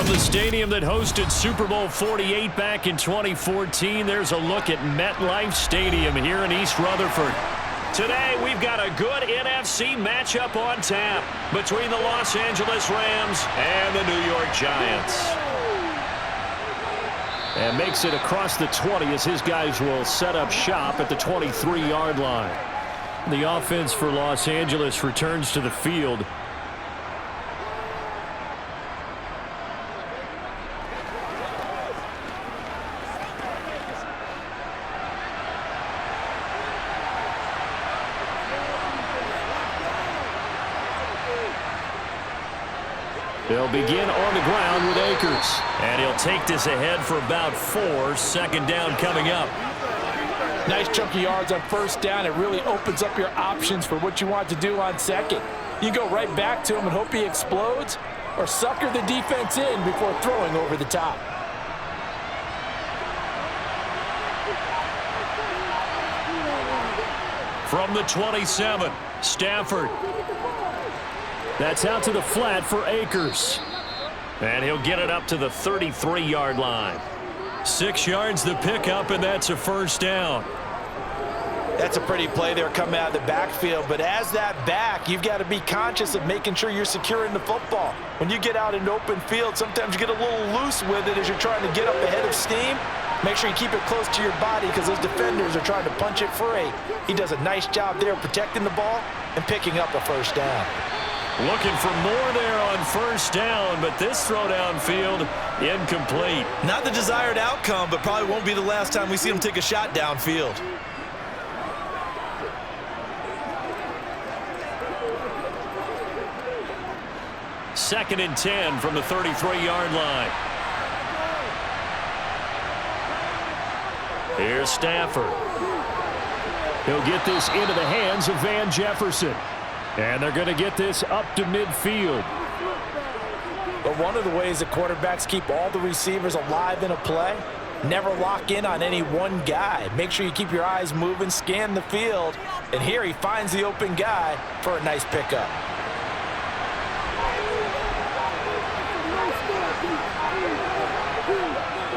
From the stadium that hosted Super Bowl 48 back in 2014, there's a look at MetLife Stadium here in East Rutherford. Today, we've got a good NFC matchup on tap between the Los Angeles Rams and the New York Giants. And makes it across the 20 as his guys will set up shop at the 23-yard line. The offense for Los Angeles returns to the field. They'll begin on the ground with Akers. And he'll take this ahead for about 4. Second down coming up. Nice chunk of yards on first down. It really opens up your options for what you want to do on second. You go right back to him and hope he explodes, or sucker the defense in before throwing over the top. From the 27, Stafford. That's out to the flat for Akers. And he'll get it up to the 33-yard line. 6 yards the pickup, and that's a first down. That's a pretty play there coming out of the backfield. But as that back, you've got to be conscious of making sure you're securing the football. When you get out in open field, sometimes you get a little loose with it as you're trying to get up ahead of steam. Make sure you keep it close to your body because those defenders are trying to punch it free. He does a nice job there protecting the ball and picking up a first down. Looking for more there on first down, but this throw downfield incomplete. Not the desired outcome, but probably won't be the last time we see him take a shot downfield. Second and 10 from the 33-yard line. Here's Stafford. He'll get this into the hands of Van Jefferson. And they're going to get this up to midfield. But one of the ways that quarterbacks keep all the receivers alive in a play, never lock in on any one guy. Make sure you keep your eyes moving, scan the field. And here he finds the open guy for a nice pickup.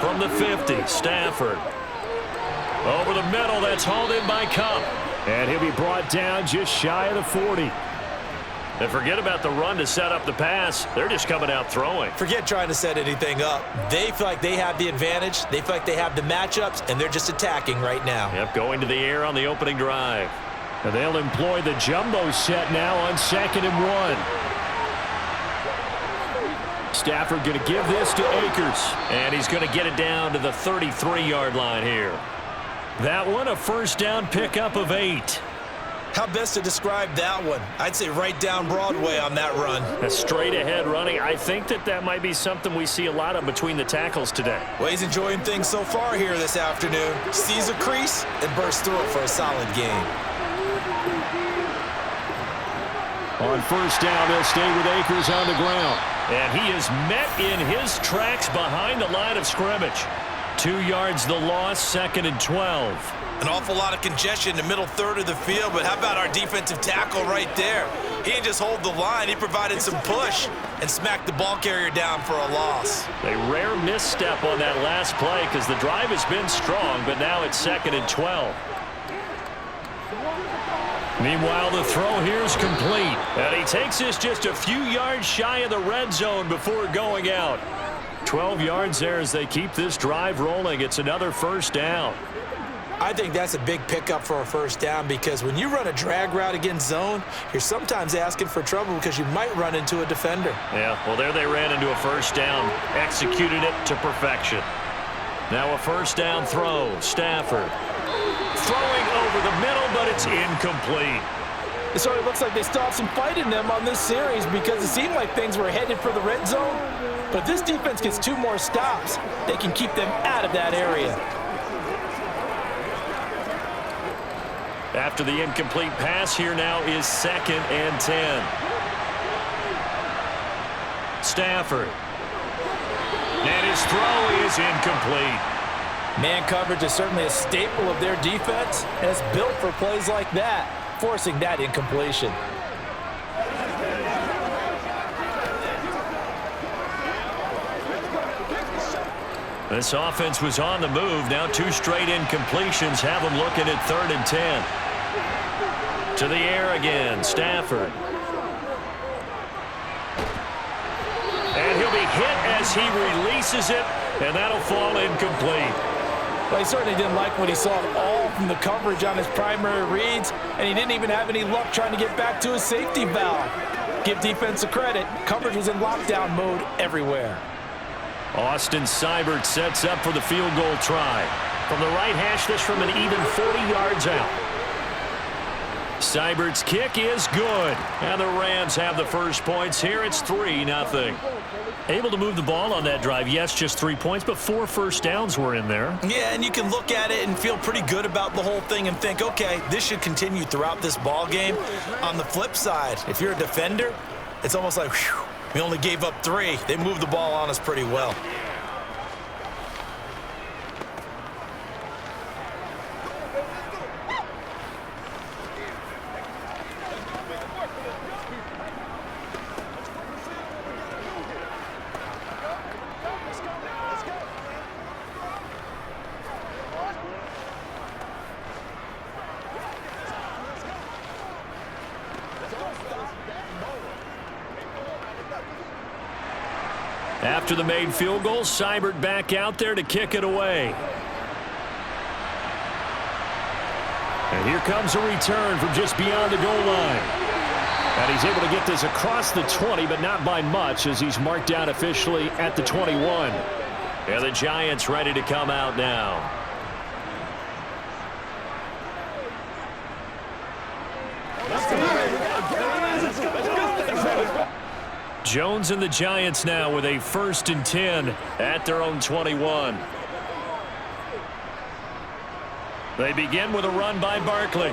From the 50, Stafford. Over the middle, that's hauled in by Cup. And he'll be brought down just shy of the 40. And forget about the run to set up the pass. They're just coming out throwing. Forget trying to set anything up. They feel like they have the advantage. They feel like they have the matchups, and they're just attacking right now. Yep, going to the air on the opening drive. And they'll employ the jumbo set now on 2nd and 1. Stafford going to give this to Akers. And he's going to get it down to the 33-yard line here. That one, a first down pickup of 8. How best to describe that one? I'd say right down Broadway on that run. A straight ahead running. I think that might be something we see a lot of between the tackles today. Well, he's enjoying things so far here this afternoon. Sees a crease and bursts through it for a solid game. On first down, they'll stay with Akers on the ground. And he is met in his tracks behind the line of scrimmage. 2 yards the loss, 2nd and 12. An awful lot of congestion in the middle third of the field, but how about our defensive tackle right there? He didn't just hold the line, he provided some push and smacked the ball carrier down for a loss. A rare misstep on that last play because the drive has been strong, but now it's 2nd and 12. Meanwhile, the throw here is complete. And he takes this just a few yards shy of the red zone before going out. 12 yards there as they keep this drive rolling. It's another first down. I think that's a big pickup for a first down because when you run a drag route against zone, you're sometimes asking for trouble because you might run into a defender. Yeah, well, there they ran into a first down. Executed it to perfection. Now a first down throw. Stafford. Throwing over the middle, but it's incomplete. So it looks like they still have some fight in them on this series because it seemed like things were headed for the red zone. But if this defense gets 2 more stops, they can keep them out of that area. After the incomplete pass, here now is 2nd and 10. Stafford. And his throw is incomplete. Man coverage is certainly a staple of their defense, and it's built for plays like that, forcing that incompletion. This offense was on the move. Now 2 straight incompletions have them looking at 3rd and 10. To the air again, Stafford. And he'll be hit as he releases it, and that'll fall incomplete. Well, he certainly didn't like what he saw all from the coverage on his primary reads, and he didn't even have any luck trying to get back to his safety valve. Give defense a credit. Coverage was in lockdown mode everywhere. Austin Seibert sets up for the field goal try. From the right hash, this from an even 40 yards out. Seibert's kick is good. And the Rams have the first points here. It's 3-0. Able to move the ball on that drive. Yes, just 3 points, but 4 first downs were in there. Yeah, and you can look at it and feel pretty good about the whole thing and think, okay, this should continue throughout this ball game. On the flip side, if you're a defender, it's almost like, whew, we only gave up 3. They moved the ball on us pretty well. After the made field goal, Seibert back out there to kick it away. And here comes a return from just beyond the goal line. And he's able to get this across the 20, but not by much, as he's marked down officially at the 21. And the Giants ready to come out now. Jones and the Giants now with a 1st and 10 at their own 21. They begin with a run by Barkley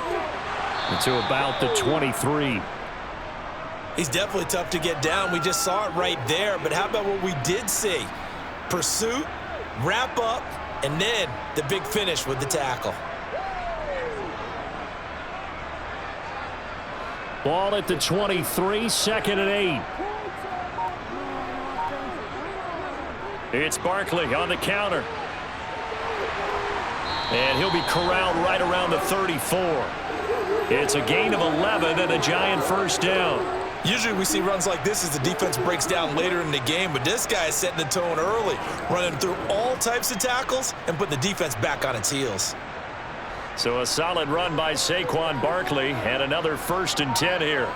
to about the 23. He's definitely tough to get down. We just saw it right there. But how about what we did see? Pursuit, wrap up, and then the big finish with the tackle. Ball at the 23, 2nd and 8. It's Barkley on the counter. And he'll be corralled right around the 34. It's a gain of 11 and a Giant first down. Usually we see runs like this as the defense breaks down later in the game, but this guy is setting the tone early, running through all types of tackles and putting the defense back on its heels. So a solid run by Saquon Barkley and another 1st and 10 here.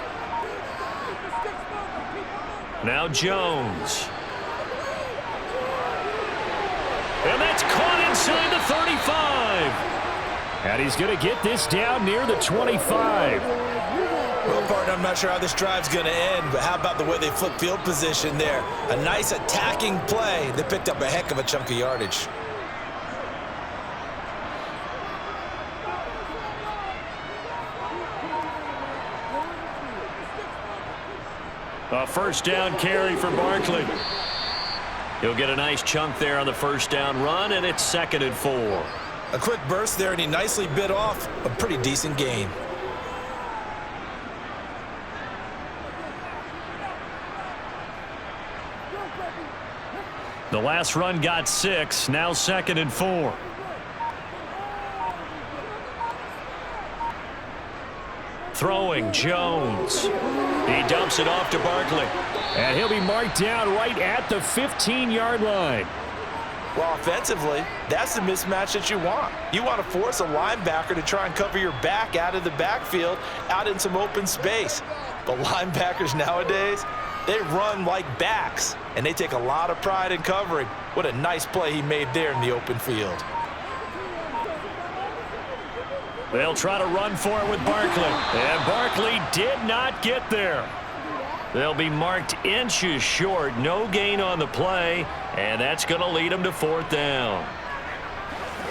Now Jones. And that's caught inside the 35. And he's going to get this down near the 25. Well, partner, I'm not sure how this drive's going to end, but how about the way they flip field position there? A nice attacking play. They picked up a heck of a chunk of yardage. A 1st down carry for Barkley. He'll get a nice chunk there on the 1st down run, and it's 2nd and 4. A quick burst there, and he nicely bit off a pretty decent gain. The last run got 6, now 2nd and 4. Throwing, Jones. He dumps it off to Barkley. And he'll be marked down right at the 15-yard line. Well, offensively, that's the mismatch that you want. You want to force a linebacker to try and cover your back out of the backfield, out in some open space. But linebackers nowadays, they run like backs, and they take a lot of pride in covering. What a nice play he made there in the open field. They'll try to run for it with Barkley. And Barkley did not get there. They'll be marked inches short. No gain on the play, and that's going to lead them to 4th down.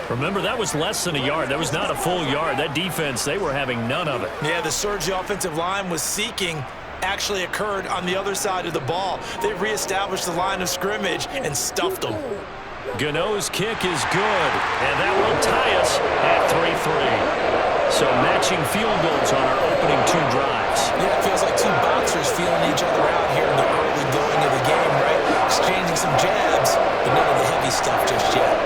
Remember, that was less than a yard. That was not a full yard. That defense, they were having none of it. Yeah, the surge the offensive line was seeking actually occurred on the other side of the ball. They reestablished the line of scrimmage and stuffed them. Gano's kick is good, and that will tie us at 3-3. So matching field goals on our opening 2 drives. Yeah, it feels like 2 boxers feeling each other out here in the early going of the game, right? Exchanging some jabs, but none of the heavy heavy stuff just yet.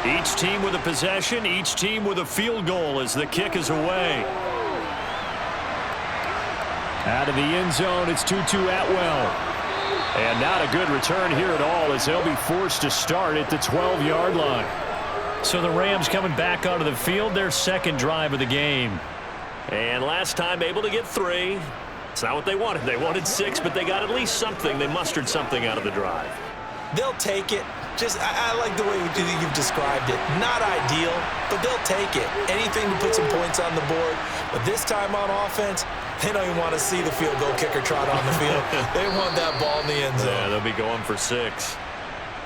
Each team with a possession, each team with a field goal as the kick is away. Out of the end zone, it's 2-2 Atwell. And not a good return here at all as they'll be forced to start at the 12-yard line. So the Rams coming back onto the field, their second drive of the game. And last time able to get 3. It's not what they wanted. They wanted 6, but they got at least something. They mustered something out of the drive. They'll take it. I like the way you've described it. Not ideal, but they'll take it. Anything to put some points on the board. But this time on offense, they don't even want to see the field goal kicker trot on the field. They want that ball in the end zone. Yeah, they'll be going for 6.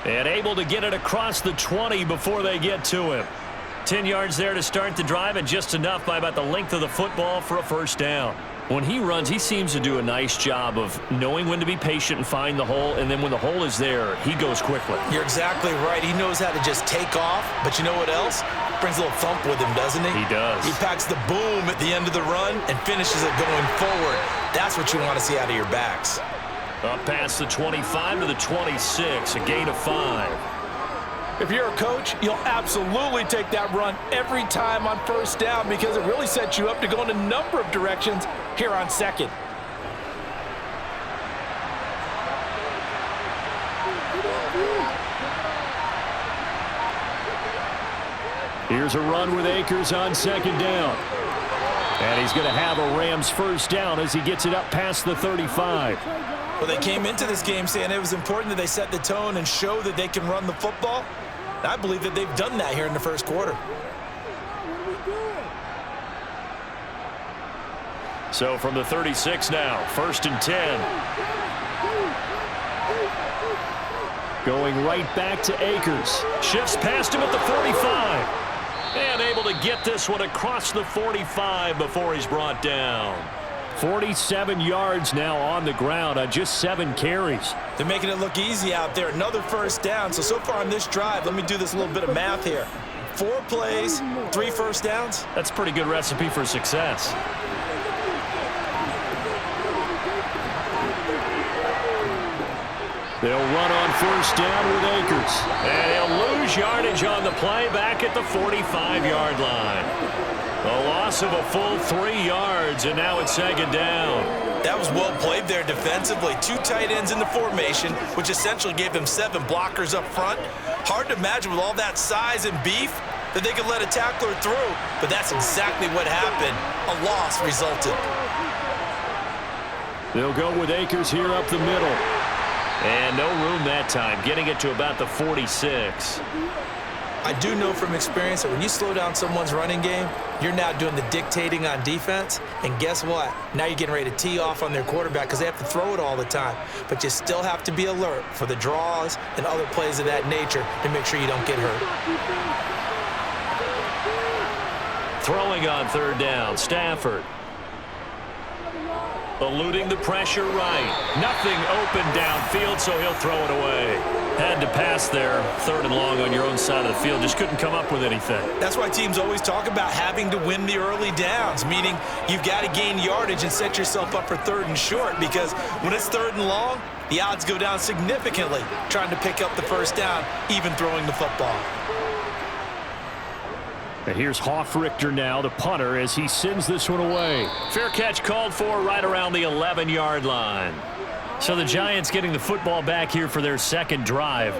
And able to get it across the 20 before they get to him. 10 yards there to start the drive, and just enough by about the length of the football for a first down. When he runs, he seems to do a nice job of knowing when to be patient and find the hole, and then when the hole is there, he goes quickly. You're exactly right. He knows how to just take off, but you know what else? Brings a little thump with him, doesn't he? He does. He packs the boom at the end of the run and finishes it going forward. That's what you want to see out of your backs. Up past the 25 to the 26, a gain of 5. If you're a coach, you'll absolutely take that run every time on first down because it really sets you up to go in a number of directions here on second. Here's a run with Akers on second down. And he's going to have a Rams first down as he gets it up past the 35. Well, they came into this game saying it was important that they set the tone and show that they can run the football. I believe that they've done that here in the first quarter. So from the 36 now, 1st and 10. Going right back to Akers. Shifts past him at the 45. And able to get this one across the 45 before he's brought down. 47 yards now on the ground on just 7 carries. They're making it look easy out there. Another first down. So far on this drive, let me do this little bit of math here. 4 plays, 3 first downs. That's a pretty good recipe for success. They'll run on first down with Akers. And he'll lose yardage on the play back at the 45-yard line. A loss of a full 3 yards, and now it's second down. That was well played there defensively. 2 tight ends in the formation, which essentially gave them 7 blockers up front. Hard to imagine with all that size and beef that they could let a tackler through, but that's exactly what happened. A loss resulted. They'll go with Akers here up the middle. And no room that time, getting it to about the 46. I do know from experience that when you slow down someone's running game, you're now doing the dictating on defense. And guess what? Now you're getting ready to tee off on their quarterback because they have to throw it all the time. But you still have to be alert for the draws and other plays of that nature to make sure you don't get hurt. Throwing on third down, Stafford. Eluding the pressure right. Nothing open downfield, so he'll throw it away. Had to pass there, 3rd and long on your own side of the field. Just couldn't come up with anything. That's why teams always talk about having to win the early downs, meaning you've got to gain yardage and set yourself up for 3rd and short, because when it's 3rd and long, the odds go down significantly trying to pick up the first down, even throwing the football. And here's Hoffrichter now, the punter, as he sends this one away. Fair catch called for right around the 11-yard line. So the Giants getting the football back here for their second drive.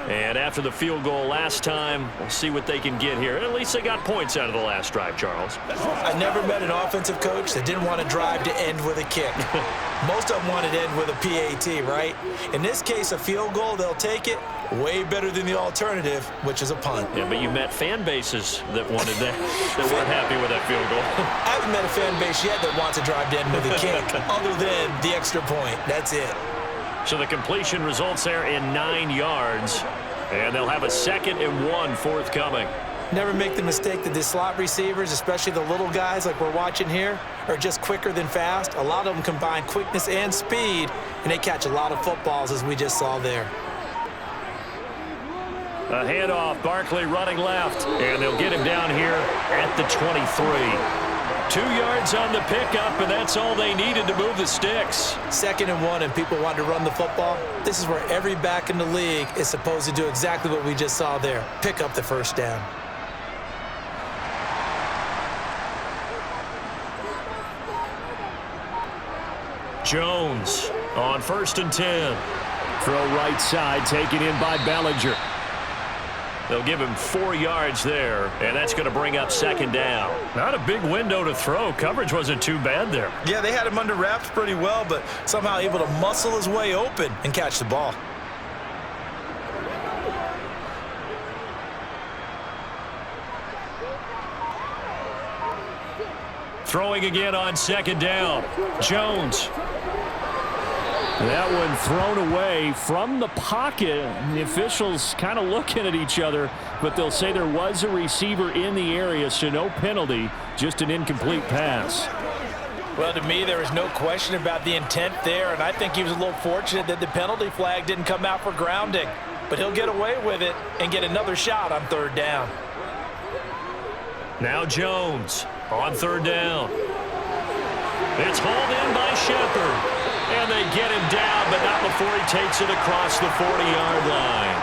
And after the field goal last time, we'll see what they can get here. At least they got points out of the last drive, Charles. I never met an offensive coach that didn't want to drive to end with a kick. Most of them wanted to end with a PAT, right? In this case, a field goal, they'll take it. Way better than the alternative, which is a punt. Yeah, but you met fan bases that wanted that, that weren't happy with that field goal. I haven't met a fan base yet that wants to drive to end with a kick, other than the extra point. That's it. So the completion results there in 9 yards, and they'll have a 2nd and 1 forthcoming. Never make the mistake that the slot receivers, especially the little guys like we're watching here, are just quicker than fast. A lot of them combine quickness and speed, and they catch a lot of footballs, as we just saw there. A handoff, Barkley running left, and they'll get him down here at the 23. 2 yards on the pickup, and that's all they needed to move the sticks. 2nd and 1, and people want to run the football. This is where every back in the league is supposed to do exactly what we just saw there. Pick up the first down. Jones on 1st and 10. Throw right side, taken in by Bellinger. They'll give him 4 yards there, and that's going to bring up 2nd down. Not a big window to throw. Coverage wasn't too bad there. Yeah, they had him under wraps pretty well, but somehow able to muscle his way open and catch the ball. Throwing again on 2nd down. Jones. That one thrown away from the pocket. The officials kind of looking at each other, but they'll say there was a receiver in the area, so no penalty, just an incomplete pass. Well, to me, there was no question about the intent there, and I think he was a little fortunate that the penalty flag didn't come out for grounding. But he'll get away with it and get another shot on 3rd down. Now Jones on 3rd down. It's hauled in by Shepard. And they get him down, but not before he takes it across the 40-yard line.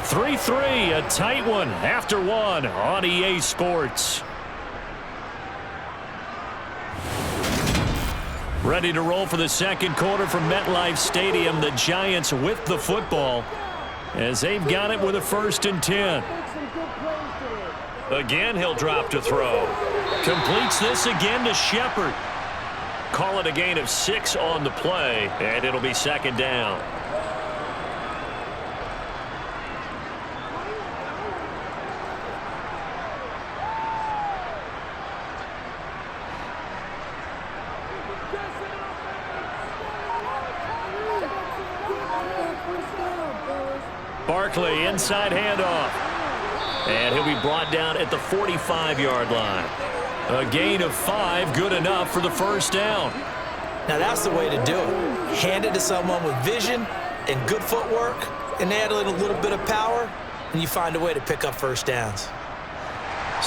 (3-3), a tight one after one on EA Sports. Ready to roll for the second quarter from MetLife Stadium. The Giants with the football as they've got it with a 1st and 10. Again, he'll drop to throw. Completes this again to Shepard. Call it a gain of 6 on the play, and it'll be 2nd down. Barkley, inside handoff. And he'll be brought down at the 45-yard line. A gain of 5, good enough for the 1st down. Now that's the way to do it. Hand it to someone with vision and good footwork, and add a little bit of power, and you find a way to pick up 1st downs.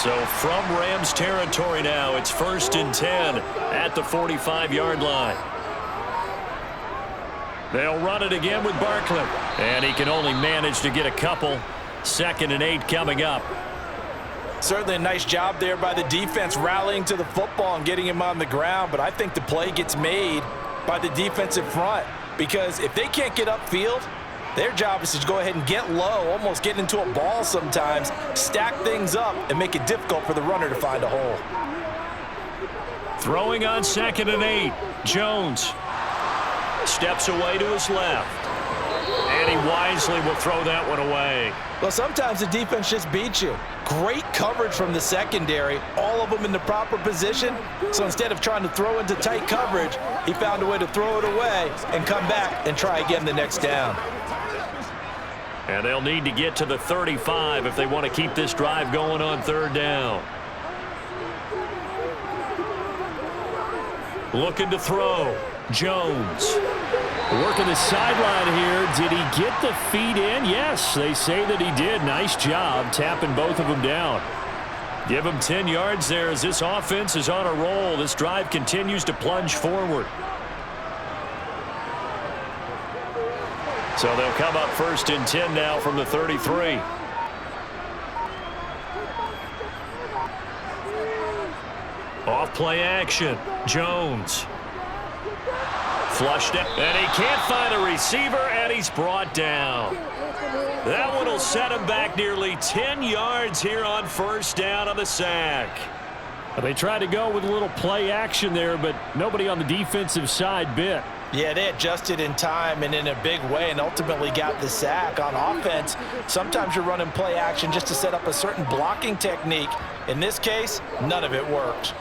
So from Rams territory now, it's 1st and 10 at the 45-yard line. They'll run it again with Barkley, and he can only manage to get a couple. 2nd and 8 coming up. Certainly a nice job there by the defense rallying to the football and getting him on the ground, but I think the play gets made by the defensive front because if they can't get upfield, their job is to go ahead and get low, almost get into a ball sometimes, stack things up, and make it difficult for the runner to find a hole. Throwing on 2nd and 8. Jones steps away to his left. And he wisely will throw that one away. Well, sometimes the defense just beats you. Great coverage from the secondary, all of them in the proper position. So instead of trying to throw into tight coverage, he found a way to throw it away and come back and try again the next down. And they'll need to get to the 35 if they want to keep this drive going on 3rd down. Looking to throw. Jones. Working the sideline here. Did he get the feet in? Yes, they say that he did. Nice job tapping both of them down. Give him 10 yards there as this offense is on a roll. This drive continues to plunge forward. So they'll come up 1st and 10 now from the 33. Off play action. Jones. Flushed it, and he can't find a receiver, and he's brought down. That one will set him back nearly 10 yards here on first down on the sack. They tried to go with a little play action there, but nobody on the defensive side bit. Yeah, they adjusted in time and in a big way and ultimately got the sack. On offense, sometimes you're running play action just to set up a certain blocking technique. In this case, none of it worked.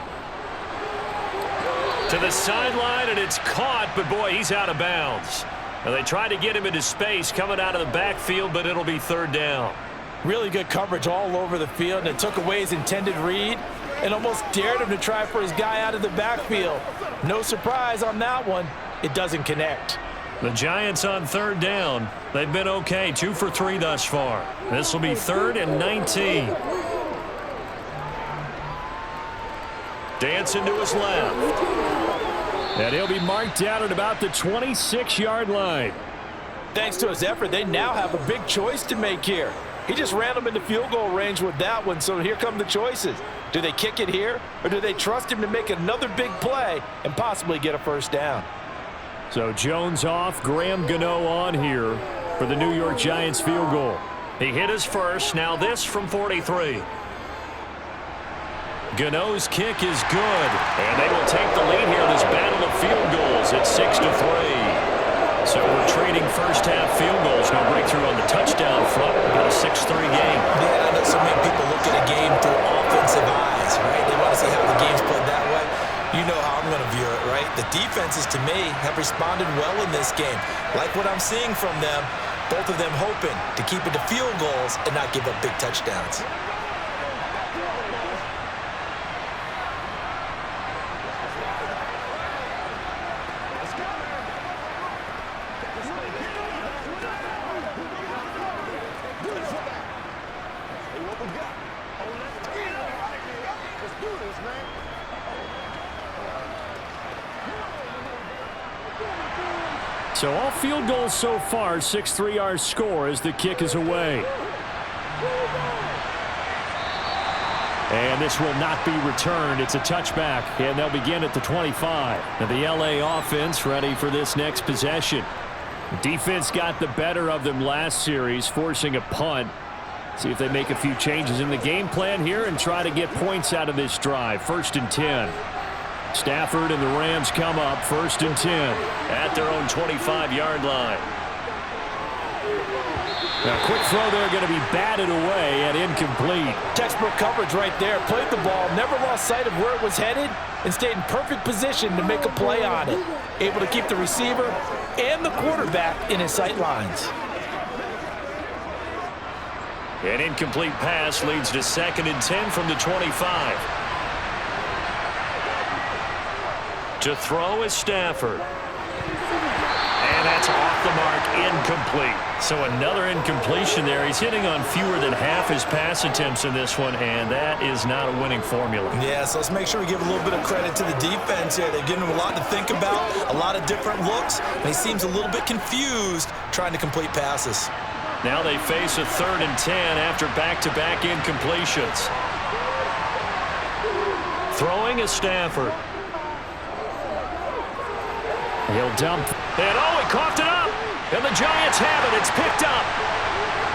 To the sideline, and it's caught, but boy, he's out of bounds. Now, they tried to get him into space coming out of the backfield, but it'll be third down. Really good coverage all over the field, and it took away his intended read and almost dared him to try for his guy out of the backfield. No surprise on that one. It doesn't connect. The Giants on third down. They've been okay, 2 for 3 thus far. This will be 3rd and 19. Dancing to his left. And he'll be marked down at about the 26-yard line. Thanks to his effort, they now have a big choice to make here. He just ran them into field goal range with that one, so here come the choices. Do they kick it here, or do they trust him to make another big play and possibly get a first down? So Jones off, Graham Gano on here for the New York Giants field goal. He hit his first, now this from 43. Gano's kick is good, and they will take the lead here in this battle of field goals at 6-3. So we're trading first-half field goals. No breakthrough on the touchdown front. We got a 6-3 game. Yeah, I know so many people look at a game through offensive eyes, right? They want to see how the game's played that way. You know how I'm going to view it, right? The defenses, to me, have responded well in this game. Like what I'm seeing from them, both of them hoping to keep it to field goals and not give up big touchdowns. So all field goals so far, 6-3 our score as the kick is away. And this will not be returned. It's a touchback, and they'll begin at the 25. Now the LA offense ready for this next possession. Defense got the better of them last series, forcing a punt. See if they make a few changes in the game plan here and try to get points out of this drive. 1st and 10. Stafford and the Rams come up 1st and 10 at their own 25-yard line. Now, quick throw there going to be batted away and incomplete. Textbook coverage right there. Played the ball, never lost sight of where it was headed, and stayed in perfect position to make a play on it. Able to keep the receiver and the quarterback in his sight lines. An incomplete pass leads to 2nd and 10 from the 25. To throw is Stafford. And that's off the mark, incomplete. So another incompletion there. He's hitting on fewer than half his pass attempts in this one, and that is not a winning formula. Yeah, so let's make sure we give a little bit of credit to the defense here. They've given him a lot to think about, a lot of different looks, and he seems a little bit confused trying to complete passes. Now they face a 3rd and 10 after back-to-back incompletions. Throwing is Stafford. He'll dump. And oh, he coughed it up. And the Giants have it. It's picked up.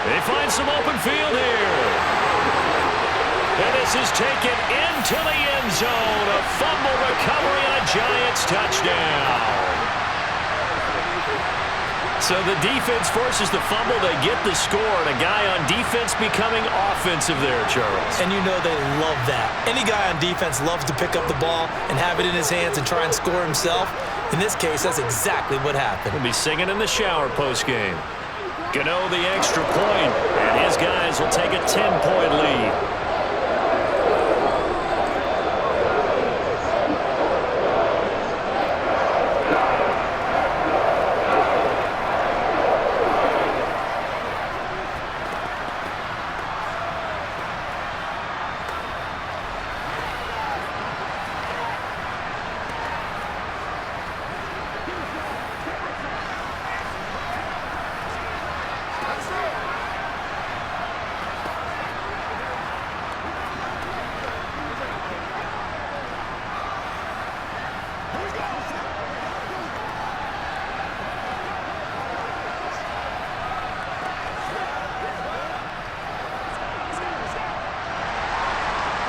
They find some open field here. And this is taken into the end zone. A fumble recovery and a Giants touchdown. So the defense forces the fumble. They get the score. And a guy on defense becoming offensive there, Charles. And you know they love that. Any guy on defense loves to pick up the ball and have it in his hands and try and score himself. In this case, that's exactly what happened. He'll be singing in the shower postgame. Gano the extra point, and his guys will take a 10-point lead.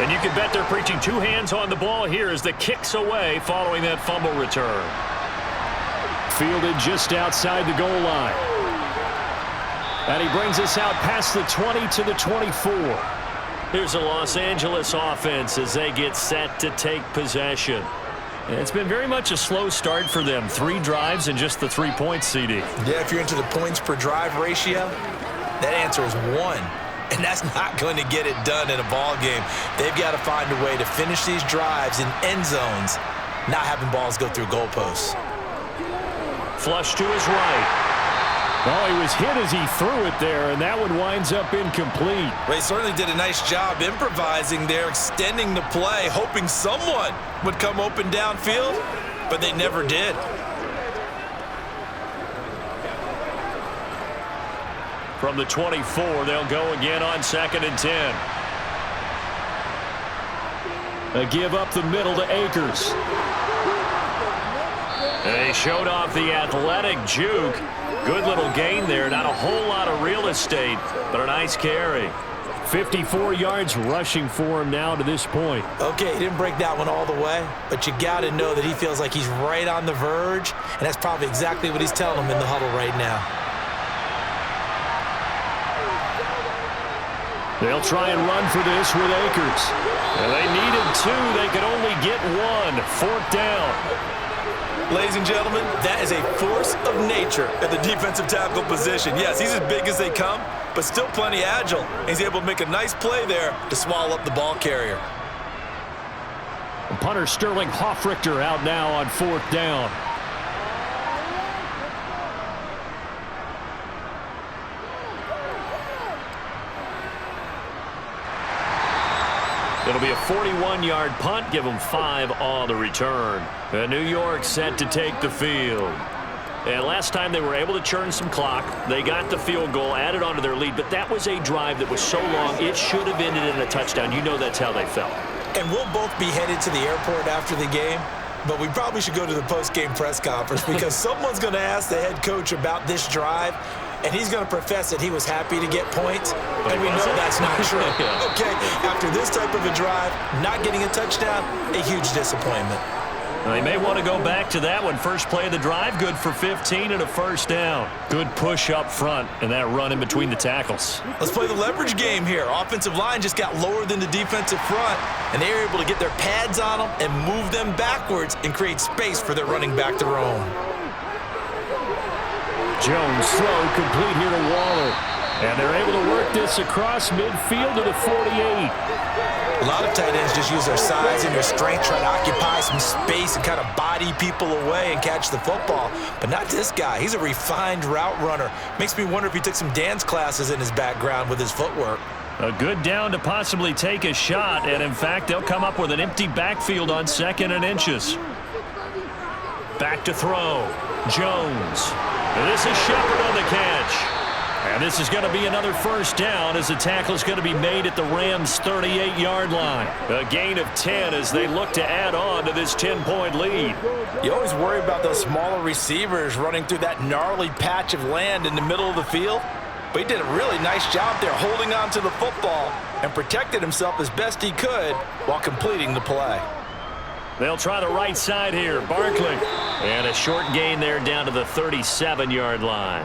And you can bet they're preaching two hands on the ball here as the kick's away following that fumble return. Fielded just outside the goal line. And he brings us out past the 20 to the 24. Here's the Los Angeles offense as they get set to take possession. And it's been very much a slow start for them. 3 drives and just the 3 points, CD. Yeah, if you're into the points per drive ratio, that answer is 1. And that's not going to get it done in a ball game. They've got to find a way to finish these drives in end zones, not having balls go through goalposts. Flush to his right. Oh, he was hit as he threw it there, and that one winds up incomplete. They certainly did a nice job improvising there, extending the play, hoping someone would come open downfield, but they never did. From the 24, they'll go again on 2nd and 10. A give up the middle to Akers. They showed off the athletic juke. Good little gain there. Not a whole lot of real estate, but a nice carry. 54 yards rushing for him now to this point. Okay, he didn't break that one all the way, but you got to know that he feels like he's right on the verge, and that's probably exactly what he's telling him in the huddle right now. They'll try and run for this with Akers. And they needed 2. They could only get 1. 4th down. Ladies and gentlemen, that is a force of nature at the defensive tackle position. Yes, he's as big as they come, but still plenty agile. He's able to make a nice play there to swallow up the ball carrier. Punter Sterling Hoffrichter out now on 4th down. It'll be a 41-yard punt. Give them 5 on the return. And New York set to take the field. And last time they were able to churn some clock. They got the field goal, added on to their lead. But that was a drive that was so long, it should have ended in a touchdown. You know that's how they felt. And we'll both be headed to the airport after the game. But we probably should go to the post-game press conference because someone's going to ask the head coach about this drive. And he's going to profess that he was happy to get points, and we know that's not true. Okay, after this type of a drive, not getting a touchdown, a huge disappointment. They may want to go back to that one. First play of the drive, good for 15 and a 1st down. Good push up front and that run in between the tackles. Let's play the leverage game here. Offensive line just got lower than the defensive front, and they were able to get their pads on them and move them backwards and create space for their running back to roam. Jones throw complete here to Waller. And they're able to work this across midfield to the 48. A lot of tight ends just use their size and their strength, try to occupy some space and kind of body people away and catch the football. But not this guy. He's a refined route runner. Makes me wonder if he took some dance classes in his background with his footwork. A good down to possibly take a shot. And, in fact, they'll come up with an empty backfield on 2nd and inches. Back to throw. Jones. This is Shepard on the catch. And this is going to be another 1st down as the tackle is going to be made at the Rams' 38-yard line. A gain of 10 as they look to add on to this 10-point lead. You always worry about those smaller receivers running through that gnarly patch of land in the middle of the field. But he did a really nice job there holding on to the football and protected himself as best he could while completing the play. They'll try the right side here. Barkley. And a short gain there down to the 37-yard line.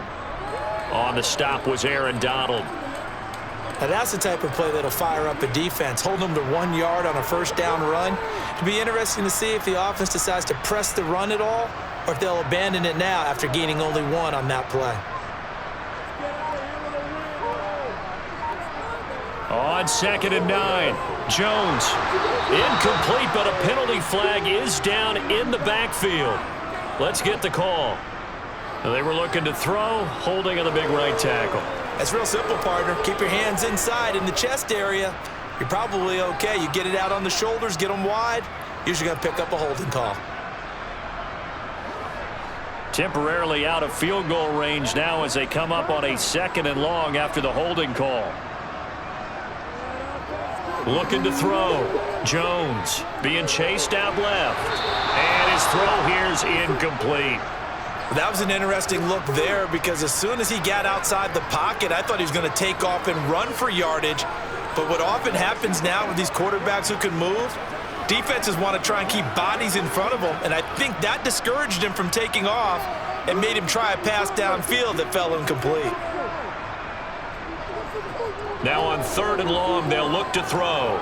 On the stop was Aaron Donald. Now that's the type of play that'll fire up a defense, hold them to 1 yard on a 1st down run. It'll be interesting to see if the offense decides to press the run at all or if they'll abandon it now after gaining only 1 on that play. On 2nd and 9, Jones. Incomplete, but a penalty flag is down in the backfield. Let's get the call. They were looking to throw, holding on the big right tackle. That's real simple, partner. Keep your hands inside in the chest area. You're probably okay. You get it out on the shoulders, get them wide. Usually going to pick up a holding call. Temporarily out of field goal range now as they come up on a 2nd and long after the holding call. Looking to throw. Jones being chased out left. And his throw here is incomplete. That was an interesting look there because as soon as he got outside the pocket, I thought he was going to take off and run for yardage. But what often happens now with these quarterbacks who can move, defenses want to try and keep bodies in front of them, and I think that discouraged him from taking off and made him try a pass downfield that fell incomplete. Now on 3rd and long, they'll look to throw.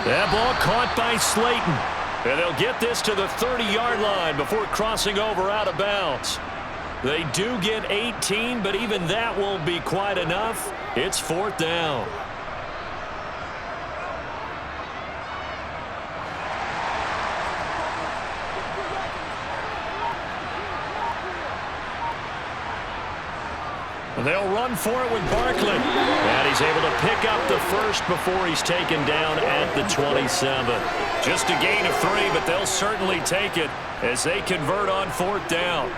That ball caught by Slayton. And they'll get this to the 30-yard line before crossing over out of bounds. They do get 18, but even that won't be quite enough. It's 4th down. They'll run for it with Barkley. And he's able to pick up the first before he's taken down at the 27. Just a gain of 3, but they'll certainly take it as they convert on 4th down.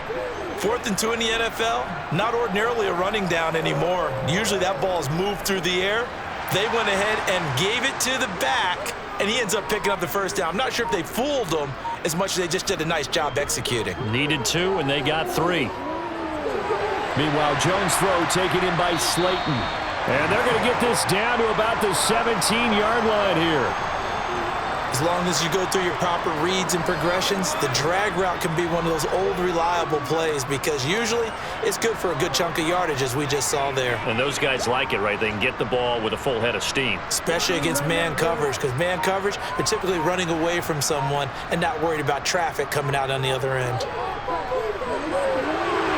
4th and 2 in the NFL, not ordinarily a running down anymore. Usually that ball is moved through the air. They went ahead and gave it to the back, and he ends up picking up the first down. I'm not sure if they fooled him as much as they just did a nice job executing. Needed 2, and they got 3. Meanwhile, Jones' throw taken in by Slayton. And they're going to get this down to about the 17-yard line here. As long as you go through your proper reads and progressions, the drag route can be one of those old reliable plays because usually it's good for a good chunk of yardage, as we just saw there. And those guys like it, right? They can get the ball with a full head of steam. Especially against man coverage, because man coverage, they're typically running away from someone and not worried about traffic coming out on the other end.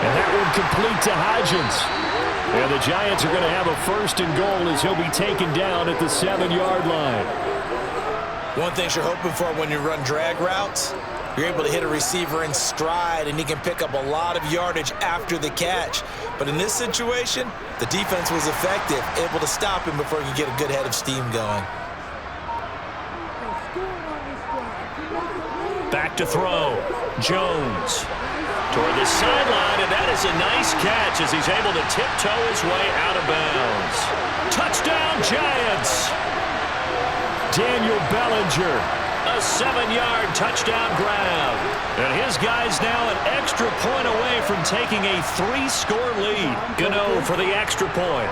And that one complete to Hodgins. And the Giants are going to have a 1st and goal as he'll be taken down at the 7-yard line. One thing you're hoping for when you run drag routes, you're able to hit a receiver in stride, and he can pick up a lot of yardage after the catch. But in this situation, the defense was effective, able to stop him before he could get a good head of steam going. Back to throw. Jones toward the sideline, and that is a nice catch as he's able to tiptoe his way out of bounds. Touchdown, Giants! Daniel Bellinger, a 7-yard touchdown grab. And his guy's now an extra point away from taking a 3-score lead. Gano for the extra point.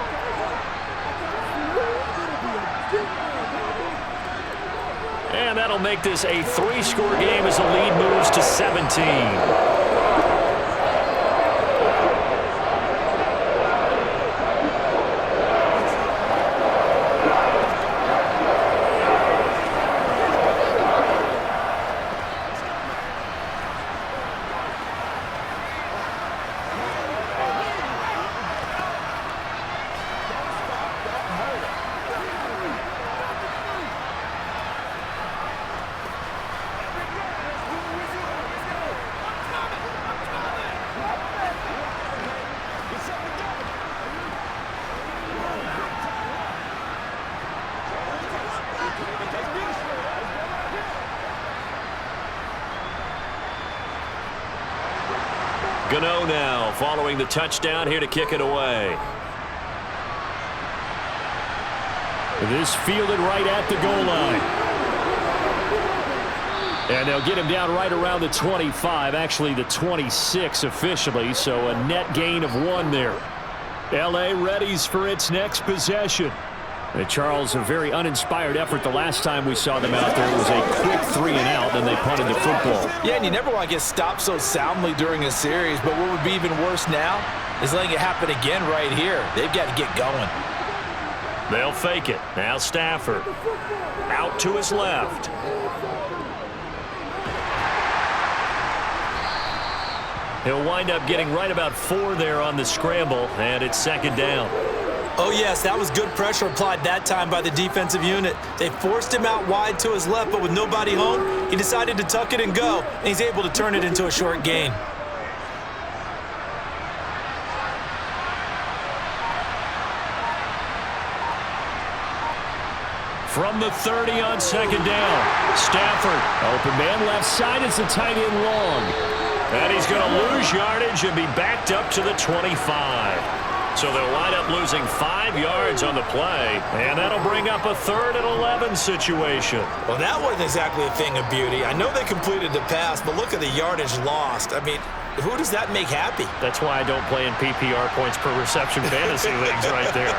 And that'll make this a 3-score game as the lead moves to 17. Gano now following the touchdown here to kick it away. This fielded right at the goal line. And they'll get him down right around the 25, actually the 26 officially, so a net gain of 1 there. L.A. readies for its next possession. And Charles, a very uninspired effort the last time we saw them out there. It was a quick 3 and out, and they punted the football. Yeah, and you never want to get stopped so soundly during a series, but what would be even worse now is letting it happen again right here. They've got to get going. They'll fake it. Now Stafford out to his left. He'll wind up getting right about 4 there on the scramble, and it's 2nd down. Oh, yes, that was good pressure applied that time by the defensive unit. They forced him out wide to his left, but with nobody home, he decided to tuck it and go, and he's able to turn it into a short gain. From the 30 on 2nd down, Stafford. Open man left side. It's a tight end long. And he's going to lose yardage and be backed up to the 25. So they'll wind up losing 5 yards on the play, and that'll bring up a 3rd and 11 situation. Well, that wasn't exactly a thing of beauty. I know they completed the pass, but look at the yardage lost. I mean, who does that make happy? That's why I don't play in PPR points per reception fantasy leagues right there.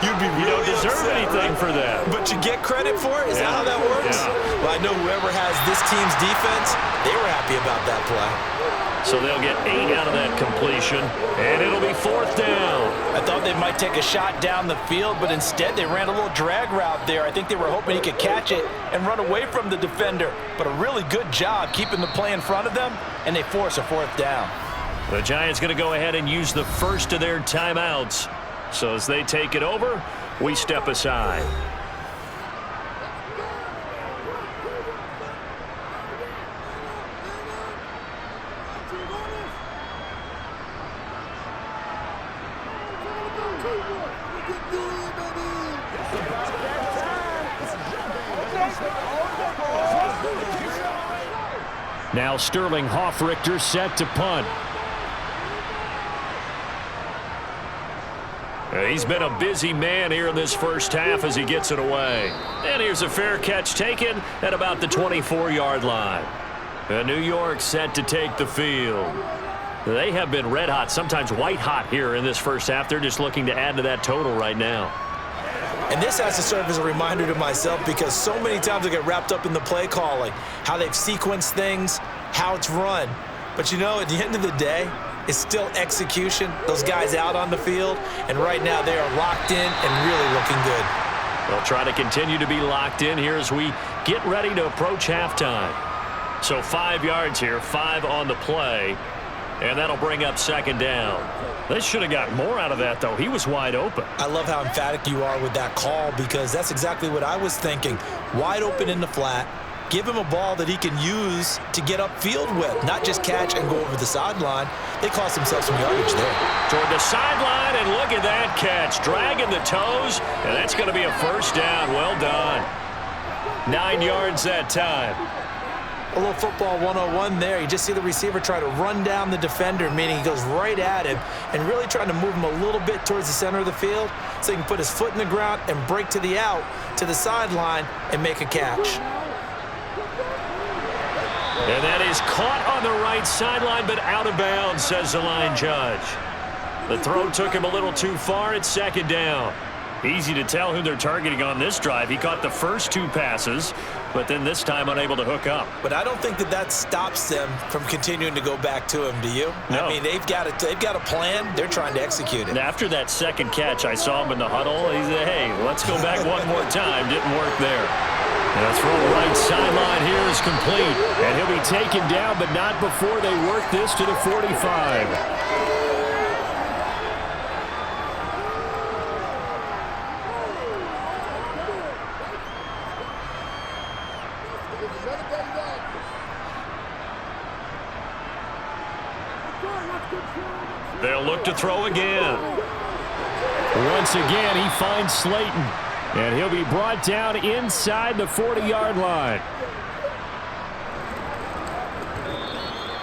You'd be really You don't deserve upset, anything right? for that. But you get credit for it? Is that how that works? Yeah. Well, I know whoever has this team's defense, they were happy about that play. So they'll get 8 out of that completion, and it'll be 4th down. I thought they might take a shot down the field, but instead they ran a little drag route there. I think they were hoping he could catch it and run away from the defender. But a really good job keeping the play in front of them, and they force a 4th down. The Giants going to go ahead and use the first of their timeouts. So as they take it over, we step aside. Now Sterling Hoffrichter set to punt. He's been a busy man here in this first half as he gets it away. And here's a fair catch taken at about the 24-yard line. New York set to take the field. They have been red hot, sometimes white hot here in this first half. They're just looking to add to that total right now. And this has to serve as a reminder to myself because so many times I get wrapped up in the play calling, how they've sequenced things, how it's run. But, you know, at the end of the day, it's still execution. Those guys out on the field, and right now they are locked in and really looking good. They'll try to continue to be locked in here as we get ready to approach halftime. So 5 yards here, 5 on the play, and that'll bring up 2nd down. They should have got more out of that, though. He was wide open. I love how emphatic you are with that call because that's exactly what I was thinking. Wide open in the flat. Give him a ball that he can use to get upfield with, not just catch and go over the sideline. They cost themselves some yardage there. Toward the sideline, and look at that catch. Dragging the toes, and that's going to be a 1st down. Well done. 9 yards that time. A little football 101 there. You just see the receiver try to run down the defender, meaning he goes right at him and really trying to move him a little bit towards the center of the field so he can put his foot in the ground and break to the out, to the sideline, and make a catch. And that is caught on the right sideline, but out of bounds, says the line judge. The throw took him a little too far. It's 2nd down. Easy to tell who they're targeting on this drive. He caught the first 2 passes, but then this time unable to hook up. But I don't think that stops them from continuing to go back to him, do you? No. I mean, they've got a plan. They're trying to execute it. And after that 2nd catch, I saw him in the huddle. He said, hey, let's go back one more time. Didn't work there. And the throw right sideline here is complete. And he'll be taken down, but not before they work this to the 45. They'll look to throw again. Once again, he finds Slayton. And he'll be brought down inside the 40-yard line.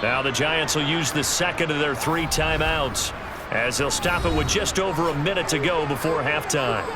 Now the Giants will use the 2nd of their 3 timeouts as they'll stop it with just over a minute to go before halftime.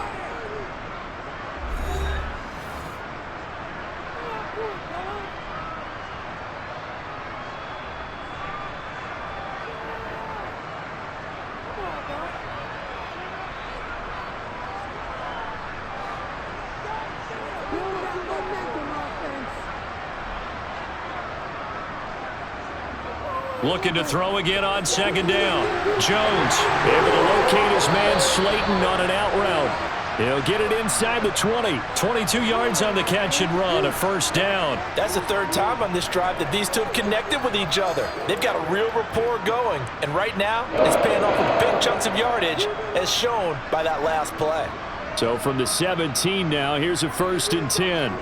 Looking to throw again on 2nd down. Jones able to locate his man Slayton on an out route. He'll get it inside the 20. 22 yards on the catch and run, a 1st down. That's the 3rd time on this drive that these two have connected with each other. They've got a real rapport going, and right now it's paying off with big chunks of yardage as shown by that last play. So from the 17 now, here's a 1st and 10.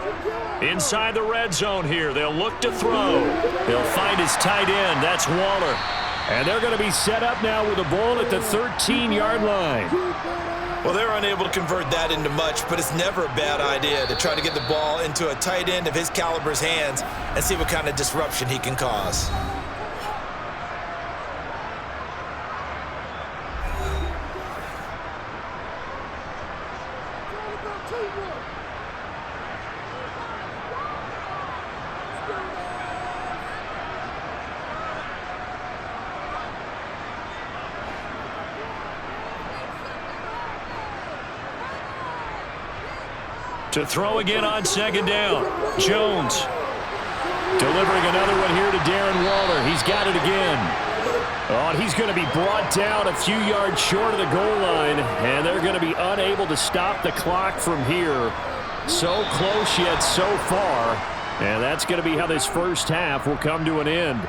Inside the red zone here, they'll look to throw. They'll find his tight end, that's Waller. And they're going to be set up now with a ball at the 13-yard line. Well, they're unable to convert that into much, but it's never a bad idea to try to get the ball into a tight end of his caliber's hands and see what kind of disruption he can cause. To throw again on second down. Jones delivering another one here to Darren Waller. He's got it again. Oh, and he's going to be brought down a few yards short of the goal line, and they're going to be unable to stop the clock from here. So close yet so far, and that's going to be how this first half will come to an end.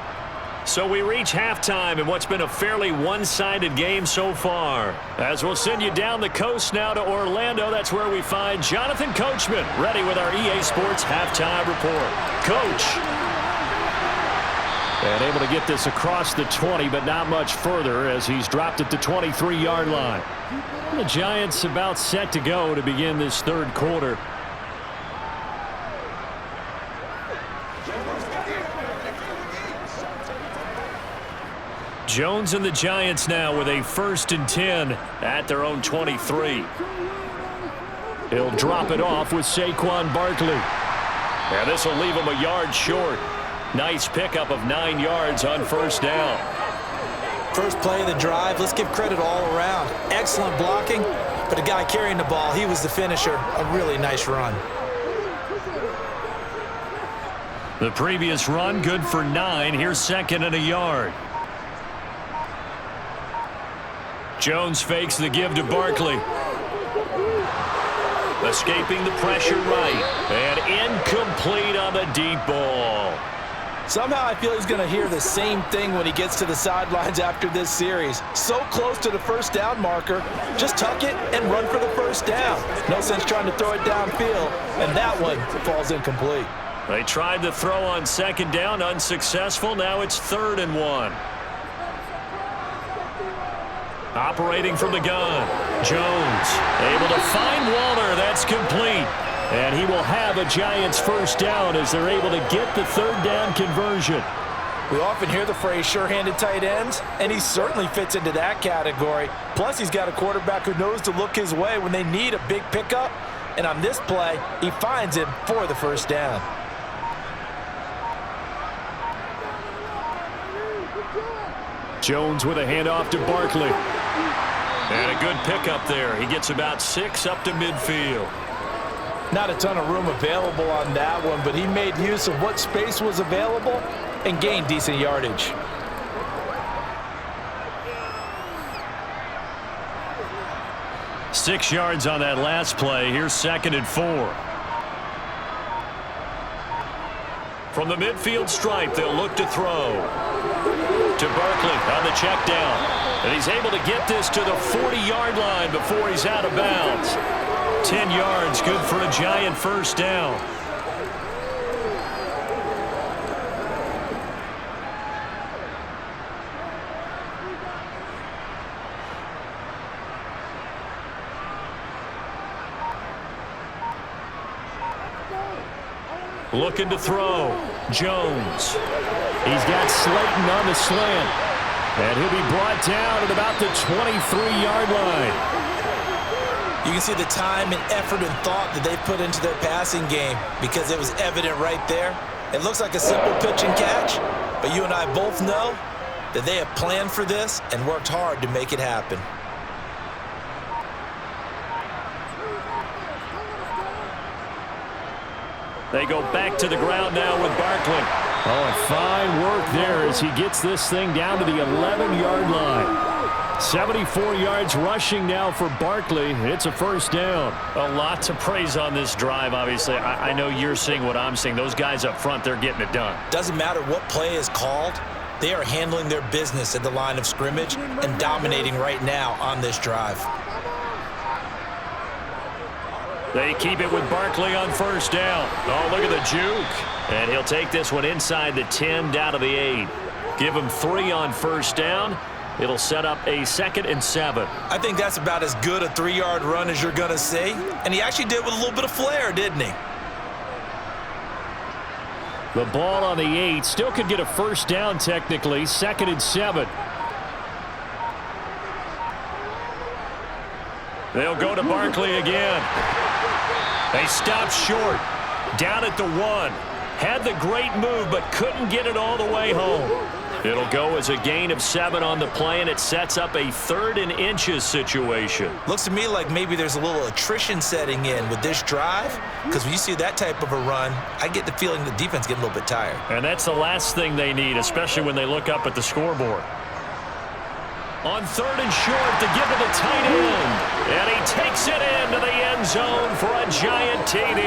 So we reach halftime in what's been a fairly one-sided game so far. As we'll send you down the coast now to Orlando, that's where we find Jonathan Coachman ready with our EA Sports Halftime Report. Coach. And able to get this across the 20, but not much further as he's dropped it to 23-yard line. The Giants about set to go to begin this third quarter. Jones and the Giants now with a 1st and 10 at their own 23. He'll drop it off with Saquon Barkley. And this will leave him a yard short. Nice pickup of 9 yards on 1st down. First play of the drive, let's give credit all around. Excellent blocking, but the guy carrying the ball, he was the finisher. A really nice run. The previous run, good for 9. Here's 2nd and a yard. Jones fakes the give to Barkley. Escaping the pressure right. And incomplete on the deep ball. Somehow I feel he's going to hear the same thing when he gets to the sidelines after this series. So close to the 1st down marker. Just tuck it and run for the 1st down. No sense trying to throw it downfield. And that one falls incomplete. They tried to throw on 2nd down, unsuccessful. Now it's 3rd and 1. Operating from the gun. Jones able to find Waller. That's complete. And he will have a Giants 1st down as they're able to get the 3rd down conversion. We often hear the phrase sure-handed tight ends, and he certainly fits into that category. Plus, he's got a quarterback who knows to look his way when they need a big pickup. And on this play, he finds him for the 1st down. Jones with a handoff to Barkley. And a good pickup there. He gets about 6 up to midfield. Not a ton of room available on that one, but he made use of what space was available and gained decent yardage. Six yards on that last play. Here's 2nd and 4. From the midfield stripe, they'll look to throw. To Barkley on the check down. And he's able to get this to the 40-yard line before he's out of bounds. 10 yards, good for a Giant 1st down. Looking to throw. Jones. He's got Slayton on the slant. And he'll be brought down at about the 23-yard line. You can see the time and effort and thought that they put into their passing game because it was evident right there. It looks like a simple pitch and catch, but you and I both know that they have planned for this and worked hard to make it happen. They go back to the ground now with Barkley. Oh, and fine work there as he gets this thing down to the 11-yard line. 74 yards rushing now for Barkley. It's a 1st down. A lot to praise on this drive, obviously. I know you're seeing what I'm seeing. Those guys up front, they're getting it done. Doesn't matter what play is called. They are handling their business at the line of scrimmage and dominating right now on this drive. They keep it with Barkley on 1st down. Oh, look at the juke. And he'll take this one inside the 10 down to the 8. Give him 3 on 1st down. It'll set up a 2nd and 7. I think that's about as good a 3-yard run as you're going to see. And he actually did with a little bit of flair, didn't he? The ball on the 8. Still could get a 1st down technically. 2nd and 7. They'll go to Barkley again. They stop short. Down at the 1. Had the great move, but couldn't get it all the way home. It'll go as a gain of 7 on the play, and it sets up a 3rd and inches situation. Looks to me like maybe there's a little attrition setting in with this drive, because when you see that type of a run, I get the feeling the defense getting a little bit tired. And that's the last thing they need, especially when they look up at the scoreboard. On 3rd and short to give to the tight end. And he takes it into the end zone for a giant TD.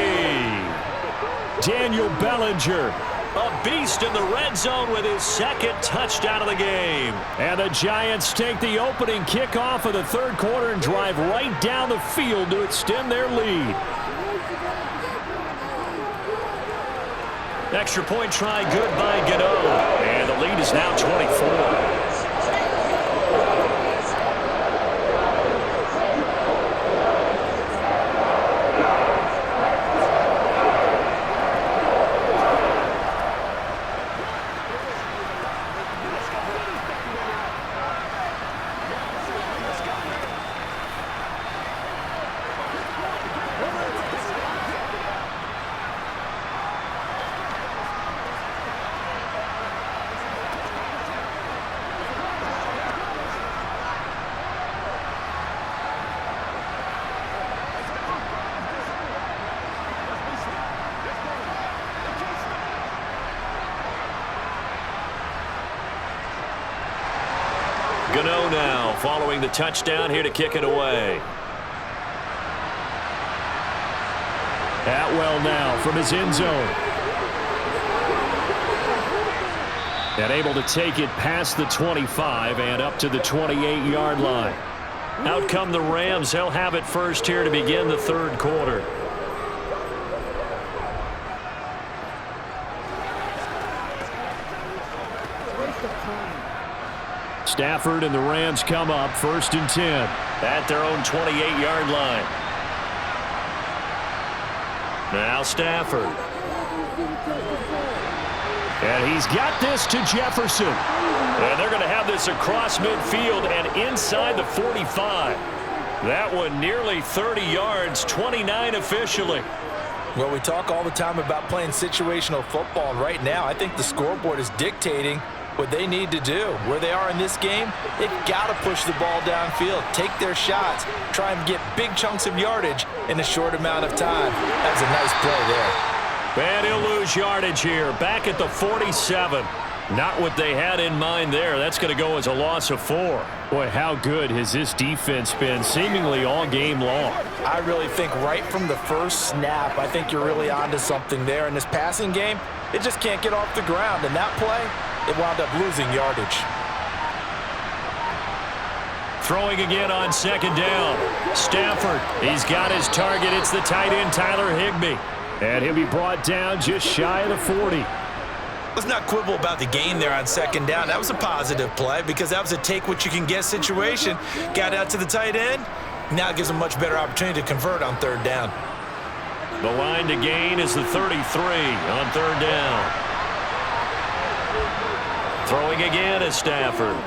Daniel Bellinger, a beast in the red zone with his 2nd touchdown of the game. And the Giants take the opening kickoff of the 3rd quarter and drive right down the field to extend their lead. Extra point try good by Gano. And the lead is now 24. Gano now following the touchdown here to kick it away. Atwell now from his end zone. And able to take it past the 25 and up to the 28-yard line. Out come the Rams. They'll have it first here to begin the 3rd quarter. Stafford and the Rams come up 1st and 10 at their own 28-yard line. Now Stafford. And he's got this to Jefferson. And they're going to have this across midfield and inside the 45. That one nearly 30 yards, 29 officially. Well, we talk all the time about playing situational football, and right now I think the scoreboard is dictating what they need to do. Where they are in this game, they've got to push the ball downfield, take their shots, try and get big chunks of yardage in a short amount of time. That's a nice play there. And he'll lose yardage here, back at the 47. Not what they had in mind there. That's going to go as a loss of 4. Boy, how good has this defense been seemingly all game long? I really think right from the first snap, I think you're really onto something there. In this passing game, it just can't get off the ground. And that play, it wound up losing yardage. Throwing again on 2nd down. Stafford, he's got his target. It's the tight end, Tyler Higbee. And he'll be brought down just shy of the 40. Let's not quibble about the gain there on 2nd down. That was a positive play because that was a take-what-you-can-get situation. Got out to the tight end. Now it gives them much better opportunity to convert on 3rd down. The line to gain is the 33 on 3rd down. Throwing again is Stafford.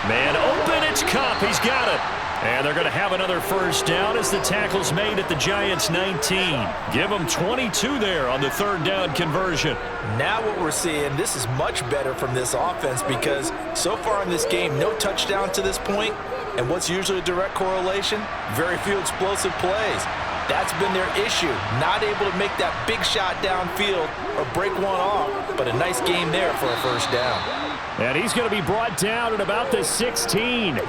Man open, it's Kupp. He's got it. And they're going to have another first down as the tackle's made at the Giants' 19. Give them 22 there on the 3rd down conversion. Now what we're seeing, this is much better from this offense because so far in this game, no touchdown to this point. And what's usually a direct correlation? Very few explosive plays. That's been their issue. Not able to make that big shot downfield or break one off. But a nice game there for a first down. And he's going to be brought down at about the 16.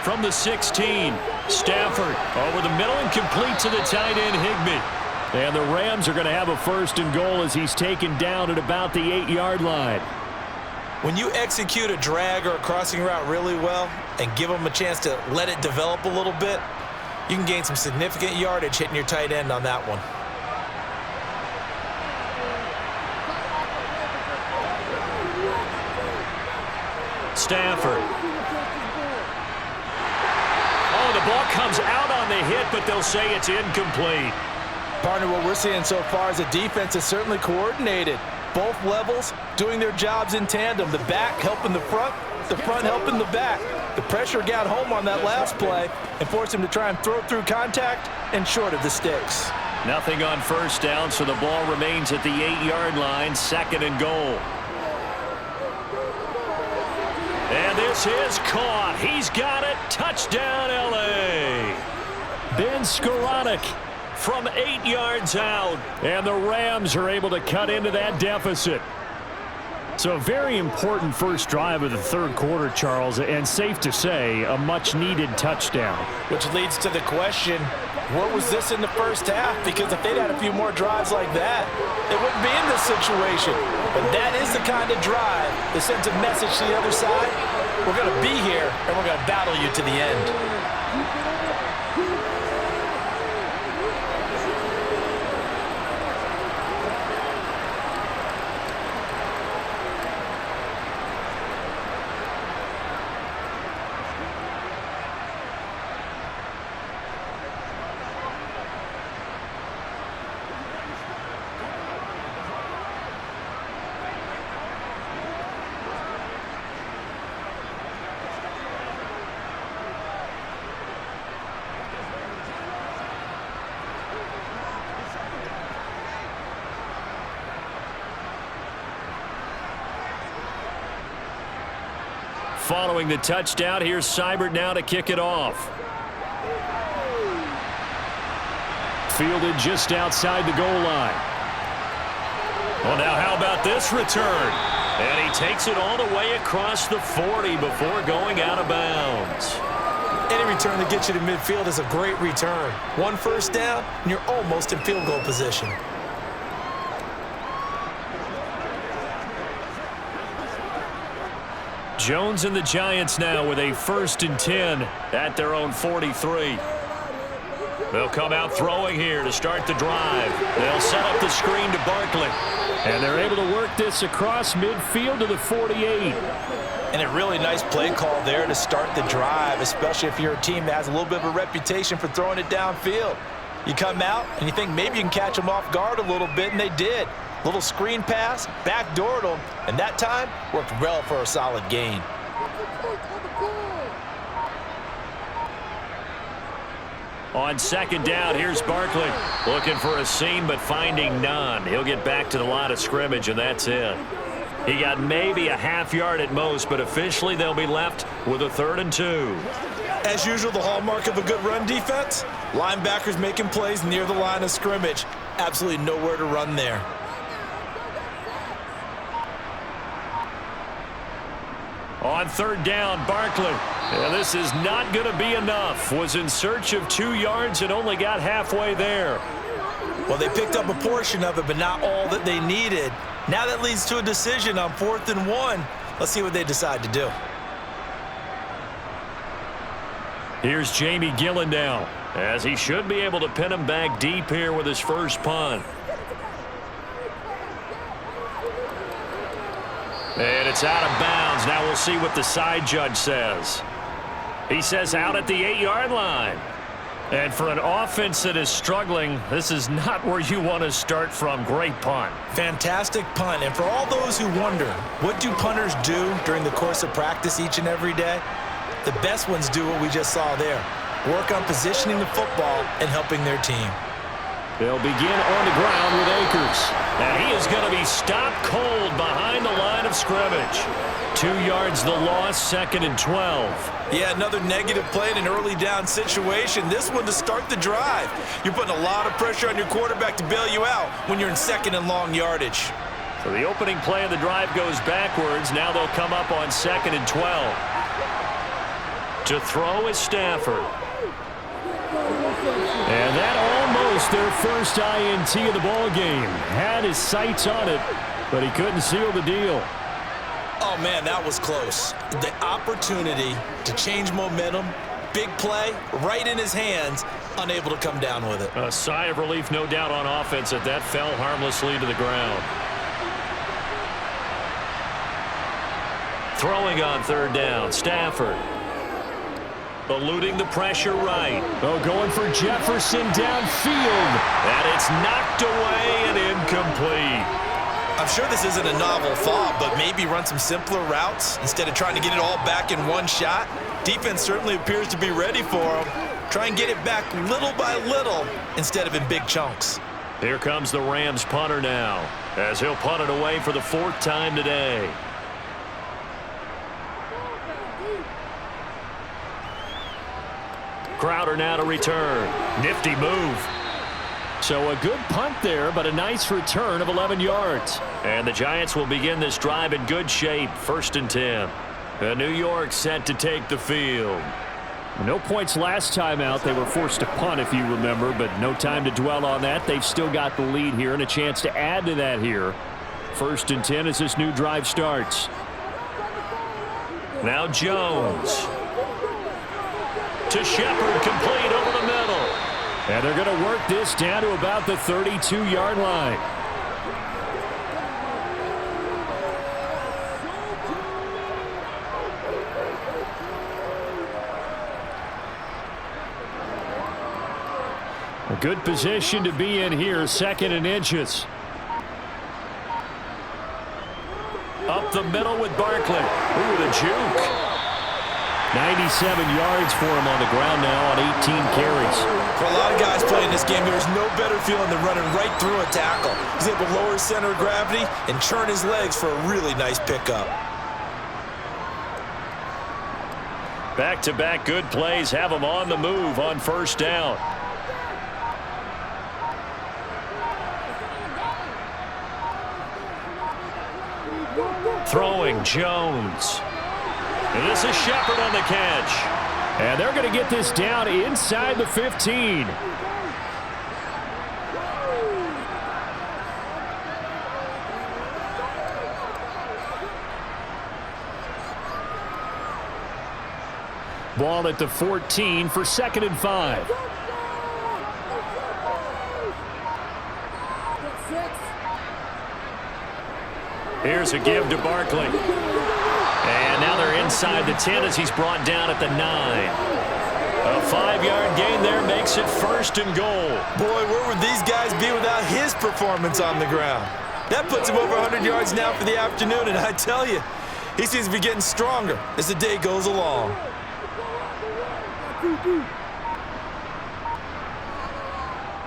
From the 16, Stafford over the middle and complete to the tight end, Higbee. And the Rams are going to have a 1st and goal as he's taken down at about the 8-yard line. When you execute a drag or a crossing route really well and give them a chance to let it develop a little bit, you can gain some significant yardage hitting your tight end on that one. Stafford. Oh, the ball comes out on the hit, but they'll say it's incomplete. Partner, what we're seeing so far is the defense is certainly coordinated. Both levels doing their jobs in tandem. The back helping the front helping the back. The pressure got home on that last play and forced him to try and throw through contact and short of the sticks. Nothing on first down, so the ball remains at the 8-yard line, 2nd and goal. And this is caught. He's got it. Touchdown, L.A. Ben Skoranek from 8 yards out. And the Rams are able to cut into that deficit. So a very important first drive of the third quarter, Charles, and safe to say, a much-needed touchdown. Which leads to the question, what was this in the first half? Because if they'd had a few more drives like that, they wouldn't be in this situation. But that is the kind of drive that sends a message to the other side. We're going to be here, and we're going to battle you to the end. Following the touchdown, here's Seibert now to kick it off. Fielded just outside the goal line. Well, now how about this return? And he takes it all the way across the 40 before going out of bounds. Any return that gets you to midfield is a great return. One first down, and you're almost in field goal position. Jones and the Giants now with a 1st and 10 at their own 43. They'll come out throwing here to start the drive. They'll set up the screen to Barkley. And they're able to work this across midfield to the 48. And a really nice play call there to start the drive, especially if you're a team that has a little bit of a reputation for throwing it downfield. You come out and you think maybe you can catch them off guard a little bit, and they did. Little screen pass, backdoored them, and that time worked well for a solid gain. On 2nd down, here's Barkley. Looking for a seam, but finding none. He'll get back to the line of scrimmage, and that's it. He got maybe a half yard at most, but officially they'll be left with a 3rd and 2. As usual, the hallmark of a good run defense, linebackers making plays near the line of scrimmage. Absolutely nowhere to run there. On 3rd down, Barkley. And this is not going to be enough. Was in search of 2 yards and only got halfway there. Well, they picked up a portion of it, but not all that they needed. Now that leads to a decision on 4th and 1. Let's see what they decide to do. Here's Jamie Gillen now, as he should be able to pin him back deep here with his first punt. And it's out of bounds. Now we'll see what the side judge says. He says out at the 8-yard line. And for an offense that is struggling, this is not where you want to start from. Great punt. Fantastic punt. And for all those who wonder, what do punters do during the course of practice each and every day? The best ones do what we just saw there. Work on positioning the football and helping their team. They'll begin on the ground with Akers. And he is going to be stopped cold behind the line of scrimmage. 2 yards the loss, 2nd and 12. Yeah, another negative play in an early down situation. This one to start the drive. You're putting a lot of pressure on your quarterback to bail you out when you're in 2nd and long yardage. So the opening play of the drive goes backwards. Now they'll come up on 2nd and 12. To throw is Stafford. And that almost their first INT of the ball game. Had his sights on it, but he couldn't seal the deal. Oh, man, that was close. The opportunity to change momentum, big play, right in his hands, unable to come down with it. A sigh of relief, no doubt, on offense that that fell harmlessly to the ground. Throwing on 3rd down, Stafford. eluding the pressure right. Oh, going for Jefferson downfield. And it's knocked away and incomplete. I'm sure this isn't a novel thought, but maybe run some simpler routes instead of trying to get it all back in one shot. Defense certainly appears to be ready for him. Try and get it back little by little instead of in big chunks. Here comes the Rams punter now, as he'll punt it away for the 4th time today. Crowder now to return. Nifty move. So a good punt there, but a nice return of 11 yards. And the Giants will begin this drive in good shape, 1st and 10. New York set to take the field. No points last time out. They were forced to punt, if you remember, but no time to dwell on that. They've still got the lead here and a chance to add to that here. 1st and 10 as this new drive starts. Now Jones. To Shepard, complete over the middle. And they're going to work this down to about the 32-yard line. A good position to be in here, 2nd and inches. Up the middle with Barkley. Ooh, the juke. 97 yards for him on the ground now on 18 carries. For a lot of guys playing this game, there's no better feeling than running right through a tackle. He's able to lower his center of gravity and churn his legs for a really nice pickup. Back-to-back good plays have him on the move on 1st down. Throwing Jones. And this is Shepard on the catch. And they're going to get this down inside the 15. Ball at the 14 for 2nd and 5. Here's a give to Barkley. And now they're inside the 10 as he's brought down at the 9. A 5-yard gain there makes it 1st and goal. Boy, where would these guys be without his performance on the ground? That puts him over 100 yards now for the afternoon, and I tell you, he seems to be getting stronger as the day goes along.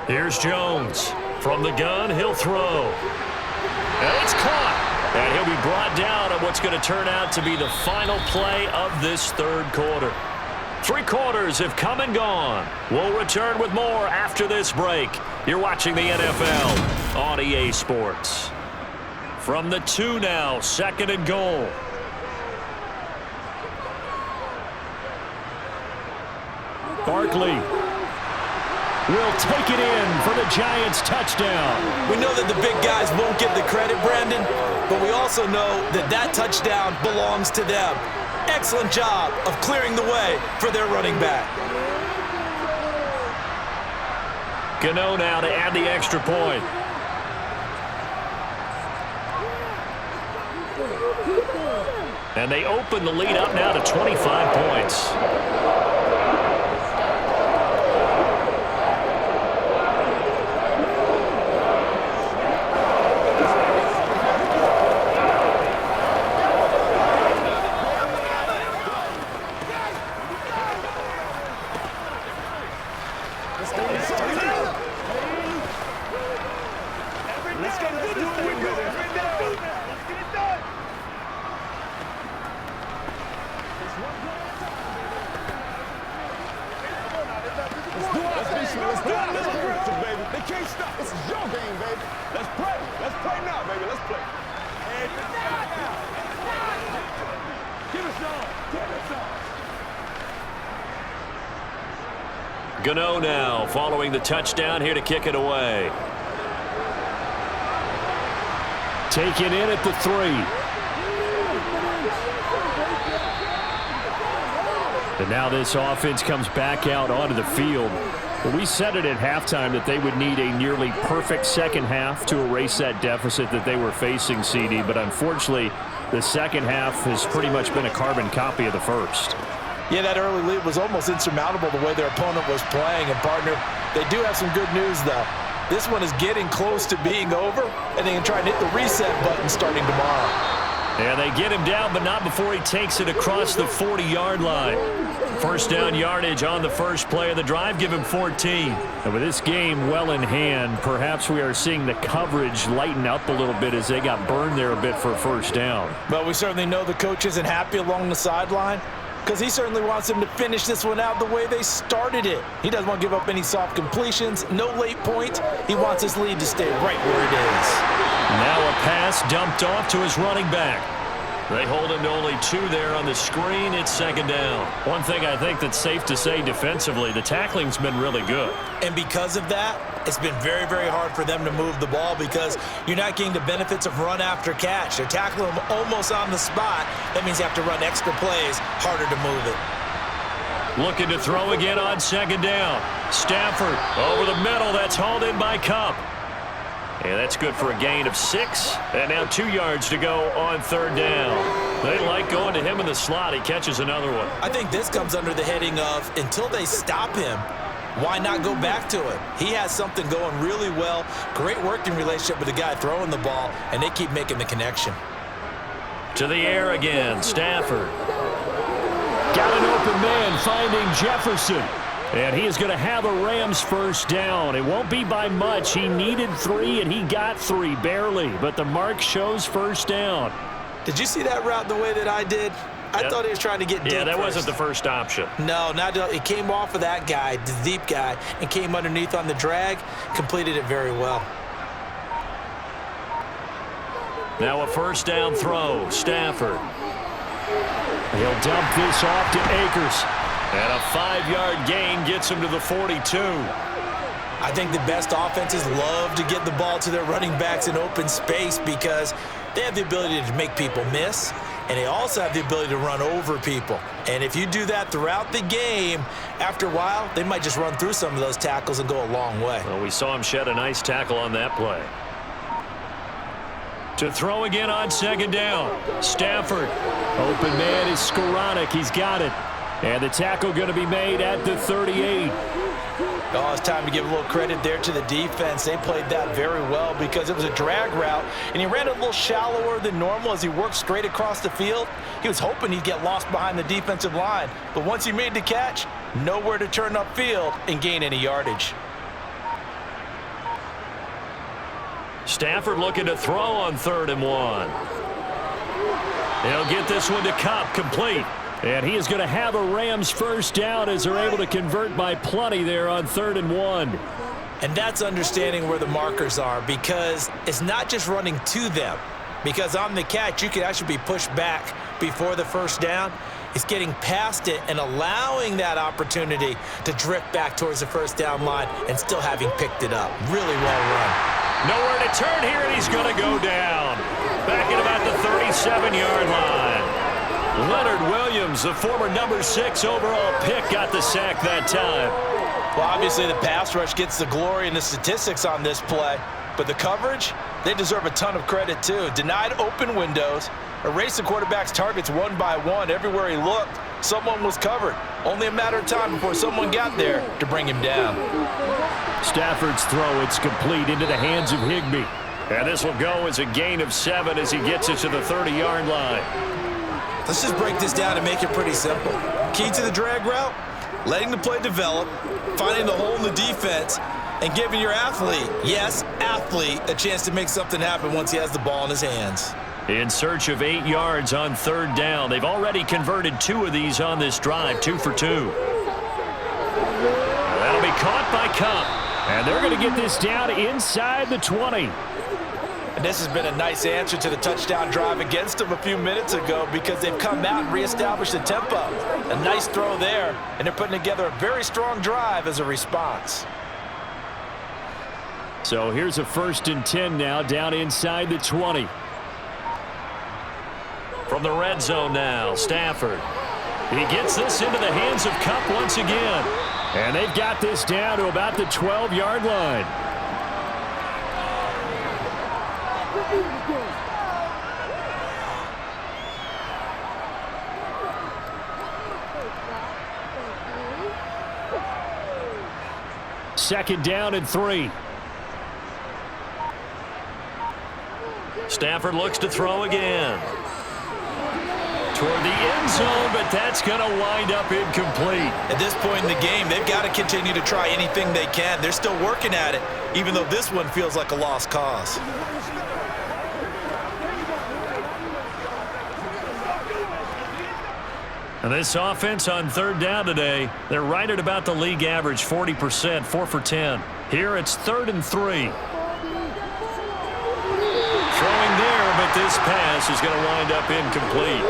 Here's Jones. From the gun, he'll throw. And it's caught. And he'll be brought down on what's going to turn out to be the final play of this 3rd quarter. 3 quarters have come and gone. We'll return with more after this break. You're watching the NFL on EA Sports. From the 2 now, 2nd and goal. Barkley will take it in for the Giants touchdown. We know that the big guys won't get the credit, Brandon, but we also know that that touchdown belongs to them. Excellent job of clearing the way for their running back. Gano now to add the extra point. And they open the lead up now to 25 points. Gano now following the touchdown here to kick it away. Taken in at the 3. And now this offense comes back out onto the field. Well, we said it at halftime that they would need a nearly perfect second half to erase that deficit that they were facing, CD. But unfortunately, the second half has pretty much been a carbon copy of the first. Yeah, that early lead was almost insurmountable the way their opponent was playing. And, partner, they do have some good news, though. This one is getting close to being over, and they can try and hit the reset button starting tomorrow. Yeah, they get him down, but not before he takes it across the 40-yard line. First down yardage on the first play of the drive, give him 14. And with this game well in hand, perhaps we are seeing the coverage lighten up a little bit as they got burned there a bit for a first down. But we certainly know the coach isn't happy along the sideline, because he certainly wants them to finish this one out the way they started it. He doesn't want to give up any soft completions, no late points. He wants his lead to stay right where it is. Now a pass dumped off to his running back. They hold him to only 2 there on the screen. It's second down. One thing I think that's safe to say defensively, the tackling's been really good. And because of that, it's been very, very hard for them to move the ball because you're not getting the benefits of run after catch. They're tackling them almost on the spot. That means you have to run extra plays, harder to move it. Looking to throw again on second down. Stafford over the middle. That's hauled in by Kupp. And that's good for a gain of 6. And now 2 yards to go on third down. They like going to him in the slot. He catches another one. I think this comes under the heading of until they stop him, why not go back to it? He has something going really well. Great working relationship with the guy throwing the ball, and they keep making the connection. To the air again. Stafford. Got an open man finding Jefferson. And he is going to have a Rams first down. It won't be by much. He needed 3, and he got 3, barely. But the mark shows first down. Did you see that route the way that I did? I thought he was trying to get deep. Yeah, that first. wasn't the first option. No, it came off of that guy, the deep guy, and came underneath on the drag. Completed it very well. Now a first down throw. Stafford. He'll dump this off to Akers. And a 5-yard gain gets him to the 42. I think the best offenses love to get the ball to their running backs in open space because they have the ability to make people miss, and they also have the ability to run over people. And if you do that throughout the game, after a while, they might just run through some of those tackles and go a long way. Well, we saw him shed a nice tackle on that play. To throw again on second down. Stafford. Open man is Skoranek. He's got it. And the tackle going to be made at the 38. Oh, it's time to give a little credit there to the defense. They played that very well because it was a drag route, and he ran a little shallower than normal as he worked straight across the field. He was hoping he'd get lost behind the defensive line, but once he made the catch, nowhere to turn upfield and gain any yardage. Stafford looking to throw on 3rd and 1. He'll get this one to Kupp, complete. And he is going to have a Rams first down as they're able to convert by plenty there on 3rd and 1. And that's understanding where the markers are because it's not just running to them. Because on the catch, you could actually be pushed back before the first down. It's getting past it and allowing that opportunity to drift back towards the first down line and still having picked it up. Really well run. Nowhere to turn here, and he's going to go down. Back at about the 37-yard line. Leonard Williams, the former number 6 overall pick, got the sack that time. Well, obviously the pass rush gets the glory and the statistics on this play, but the coverage, they deserve a ton of credit too. Denied open windows, erased the quarterback's targets one by one. Everywhere he looked, someone was covered. Only a matter of time before someone got there to bring him down. Stafford's throw, it's complete into the hands of Higbee. And this will go as a gain of 7 as he gets it to the 30-yard line. Let's just break this down and make it pretty simple. Key to the drag route, letting the play develop, finding the hole in the defense, and giving your athlete, yes, athlete, a chance to make something happen once he has the ball in his hands. In search of 8 yards on 3rd down. They've already converted 2 of these on this drive, 2 for 2. That'll be caught by Kupp. And they're going to get this down inside the 20. And this has been a nice answer to the touchdown drive against them a few minutes ago because they've come out and reestablished the tempo. A nice throw there, and they're putting together a very strong drive as a response. So here's a 1st and 10 now down inside the 20. From the red zone now, Stafford. He gets this into the hands of Kupp once again. And they've got this down to about the 12-yard line. 2nd down and 3. Stafford looks to throw again. Toward the end zone, but that's going to wind up incomplete. At this point in the game, they've got to continue to try anything they can. They're still working at it, even though this one feels like a lost cause. And this offense on 3rd down today, they're right at about the league average, 40%, 4 for 10. Here it's 3rd and 3. Throwing there, but this pass is going to wind up incomplete.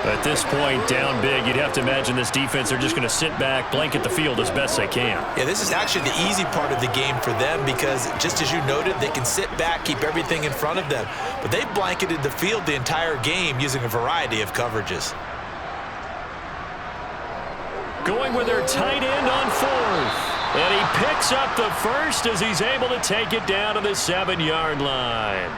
At this point, down big, you'd have to imagine this defense, they're just going to sit back, blanket the field as best they can. Yeah, this is actually the easy part of the game for them because, just as you noted, they can sit back, keep everything in front of them. But they've blanketed the field the entire game using a variety of coverages. Going with their tight end on 4th. And he picks up the first as he's able to take it down to the 7-yard line.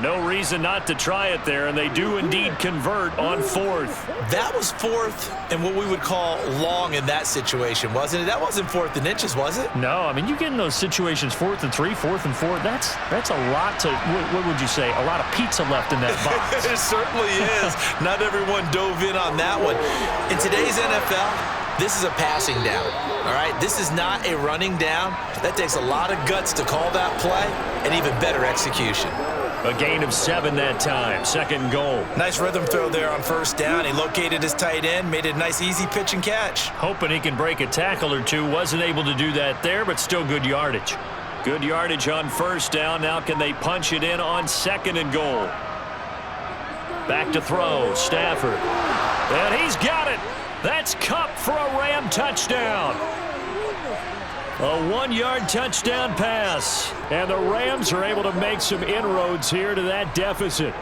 No reason not to try it there, and they do indeed convert on 4th. That was 4th and what we would call long in that situation, wasn't it? That wasn't 4th and inches, was it? No, I mean, you get in those situations 4th and 3, 4th and 4. That's a lot to, what would you say, a lot of pizza left in that box. It certainly is. Not everyone dove in on that one. In today's NFL, this is a passing down, all right? This is not a running down. That takes a lot of guts to call that play and even better execution. A gain of 7 that time, 2nd and goal. Nice rhythm throw there on 1st down. He located his tight end, made it a nice easy pitch and catch. Hoping he can break a tackle or two. Wasn't able to do that there, but still good yardage. Good yardage on 1st down. Now can they punch it in on 2nd and goal? Back to throw, Stafford. And he's got it. That's Kupp for a Ram touchdown. A 1-yard touchdown pass. And the Rams are able to make some inroads here to that deficit.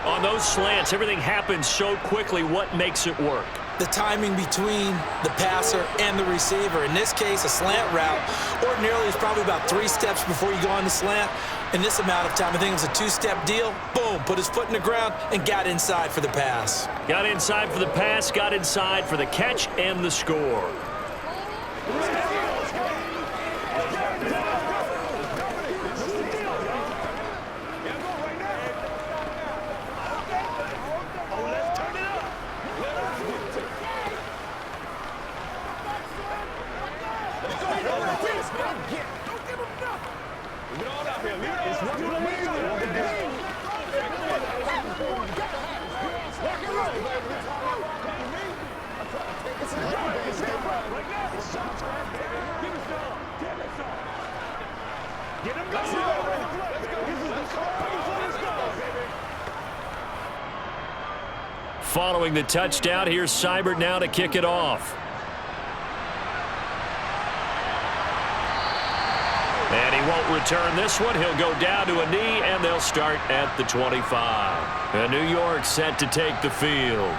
On those slants, everything happens so quickly. What makes it work? The timing between the passer and the receiver. In this case, a slant route ordinarily is probably about 3 steps before you go on the slant. In this amount of time, I think it was a 2-step deal. Boom, put his foot in the ground and got inside for the pass. Got inside for the pass, got inside for the catch and the score. Following the touchdown, here's Seibert now to kick it off. And he won't return this one. He'll go down to a knee, and they'll start at the 25. And New York set to take the field.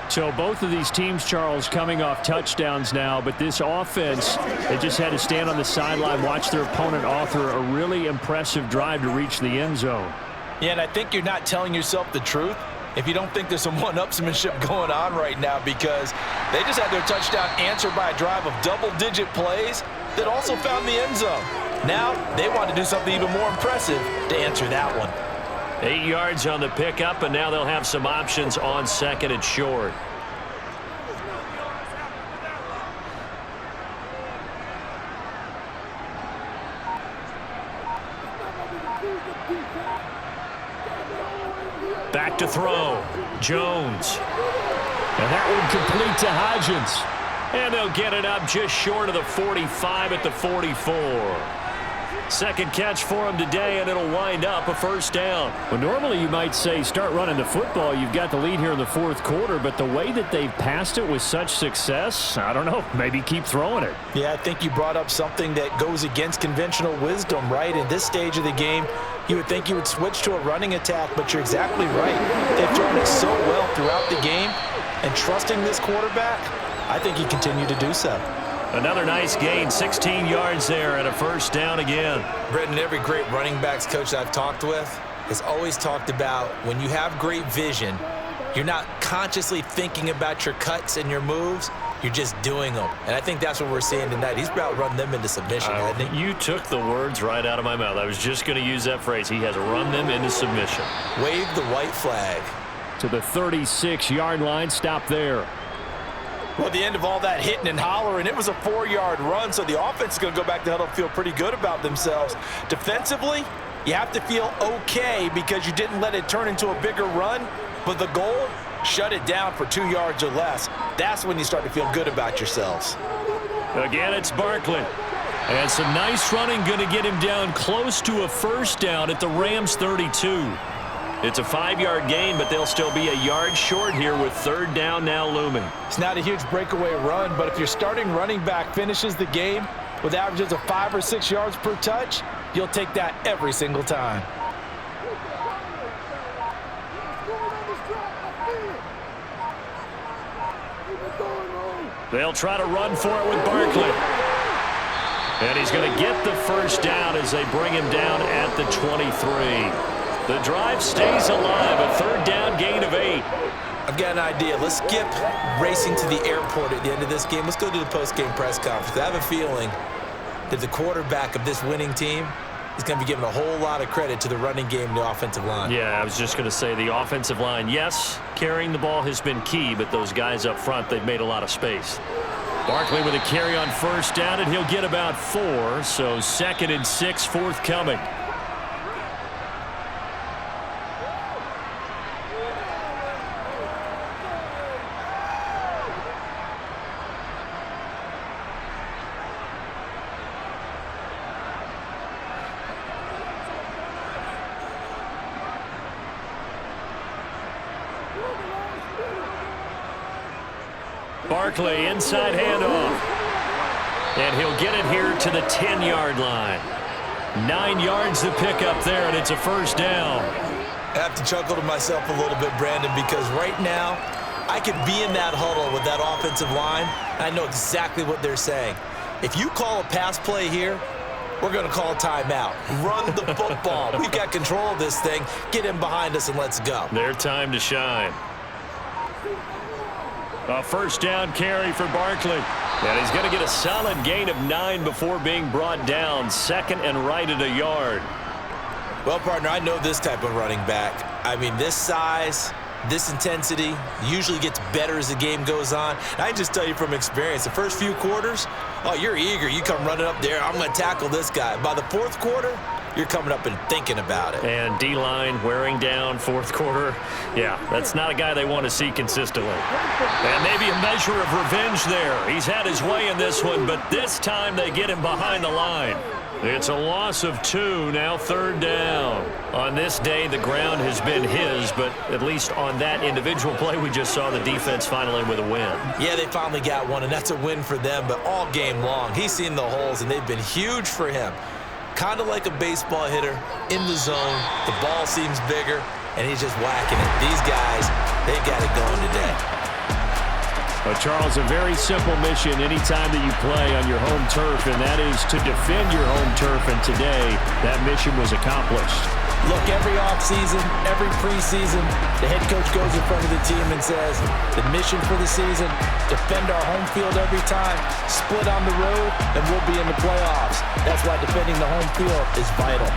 So both of these teams, Charles, coming off touchdowns now, but this offense, they just had to stand on the sideline, watch their opponent author a really impressive drive to reach the end zone. Yeah, and I think you're not telling yourself the truth if you don't think there's some one-upsmanship going on right now, because they just had their touchdown answered by a drive of double-digit plays that also found the end zone. Now they want to do something even more impressive to answer that one. 8 yards on the pickup, and now they'll have some options on 2nd and short. Back to throw. Jones. And that one complete to Hodgins. And they'll get it up just short of the 45 at the 44. Second catch for him today, and it'll wind up a 1st down. Well, normally you might say start running the football. You've got the lead here in the 4th quarter, but the way that they've passed it with such success, I don't know, maybe keep throwing it. Yeah, I think you brought up something that goes against conventional wisdom, right? In this stage of the game, you would think you would switch to a running attack, but you're exactly right. They've thrown it so well throughout the game, and trusting this quarterback, I think he continued to do so. Another nice gain, 16 yards there and a 1st down again. Brendan, every great running backs coach I've talked with has always talked about when you have great vision, you're not consciously thinking about your cuts and your moves. You're just doing them. And I think that's what we're seeing tonight. He's about run them into submission, hasn't he? You took the words right out of my mouth. I was just going to use that phrase. He has run them into submission. Wave the white flag. To the 36-yard line. Stop there. Well, at the end of all that hitting and hollering, it was a 4-yard run, so the offense is going to go back to huddle and feel pretty good about themselves. Defensively, you have to feel okay because you didn't let it turn into a bigger run, but the goal, shut it down for 2 yards or less. That's when you start to feel good about yourselves. Again, it's Barkley. And some nice running going to get him down close to a first down at the Rams 32. It's a 5-yard gain, but they'll still be a yard short here with third down now looming. It's not a huge breakaway run, but if your starting running back finishes the game with averages of 5 or 6 yards per touch, you'll take that every single time. They'll try to run for it with Barkley. And he's going to get the first down as they bring him down at the 23. The drive stays alive, a third down gain of 8. I've got an idea. Let's skip racing to the airport at the end of this game. Let's go to the post-game press conference. I have a feeling that the quarterback of this winning team is going to be giving a whole lot of credit to the running game and the offensive line. Yeah, I was just going to say the offensive line, yes, carrying the ball has been key, but those guys up front, they've made a lot of space. Barkley with a carry on first down, and he'll get about 4, so 2nd and 6 forthcoming. Barkley, inside handoff. And he'll get it here to the 10-yard line. 9 yards to pick up there, and it's a first down. I have to chuckle to myself a little bit, Brandon, because right now I could be in that huddle with that offensive line, and I know exactly what they're saying. If you call a pass play here, we're going to call a timeout. Run the football. We've got control of this thing. Get in behind us and let's go. Their time to shine. A first down carry for Barkley. And he's going to get a solid gain of 9 before being brought down. 2nd and right at a yard. Well, partner, I know this type of running back. I mean, this size, this intensity usually gets better as the game goes on. And I can just tell you from experience, the first few quarters, oh, you're eager. You come running up there, I'm going to tackle this guy. By the 4th quarter, you're coming up and thinking about it. And D-line wearing down 4th quarter. Yeah, that's not a guy they want to see consistently. And maybe a measure of revenge there. He's had his way in this one, but this time they get him behind the line. It's a loss of 2, now 3rd down. On this day, the ground has been his, but at least on that individual play, we just saw the defense finally with a win. Yeah, they finally got one, and that's a win for them, but all game long, he's seen the holes, and they've been huge for him. Kind of like a baseball hitter in the zone. The ball seems bigger, and he's just whacking it. These guys, they've got it going today. Well, Charles, a very simple mission anytime that you play on your home turf, and that is to defend your home turf, and today that mission was accomplished. Look, every offseason, every preseason, the head coach goes in front of the team and says, the mission for the season, defend our home field every time, split on the road, and we'll be in the playoffs. That's why defending the home field is vital.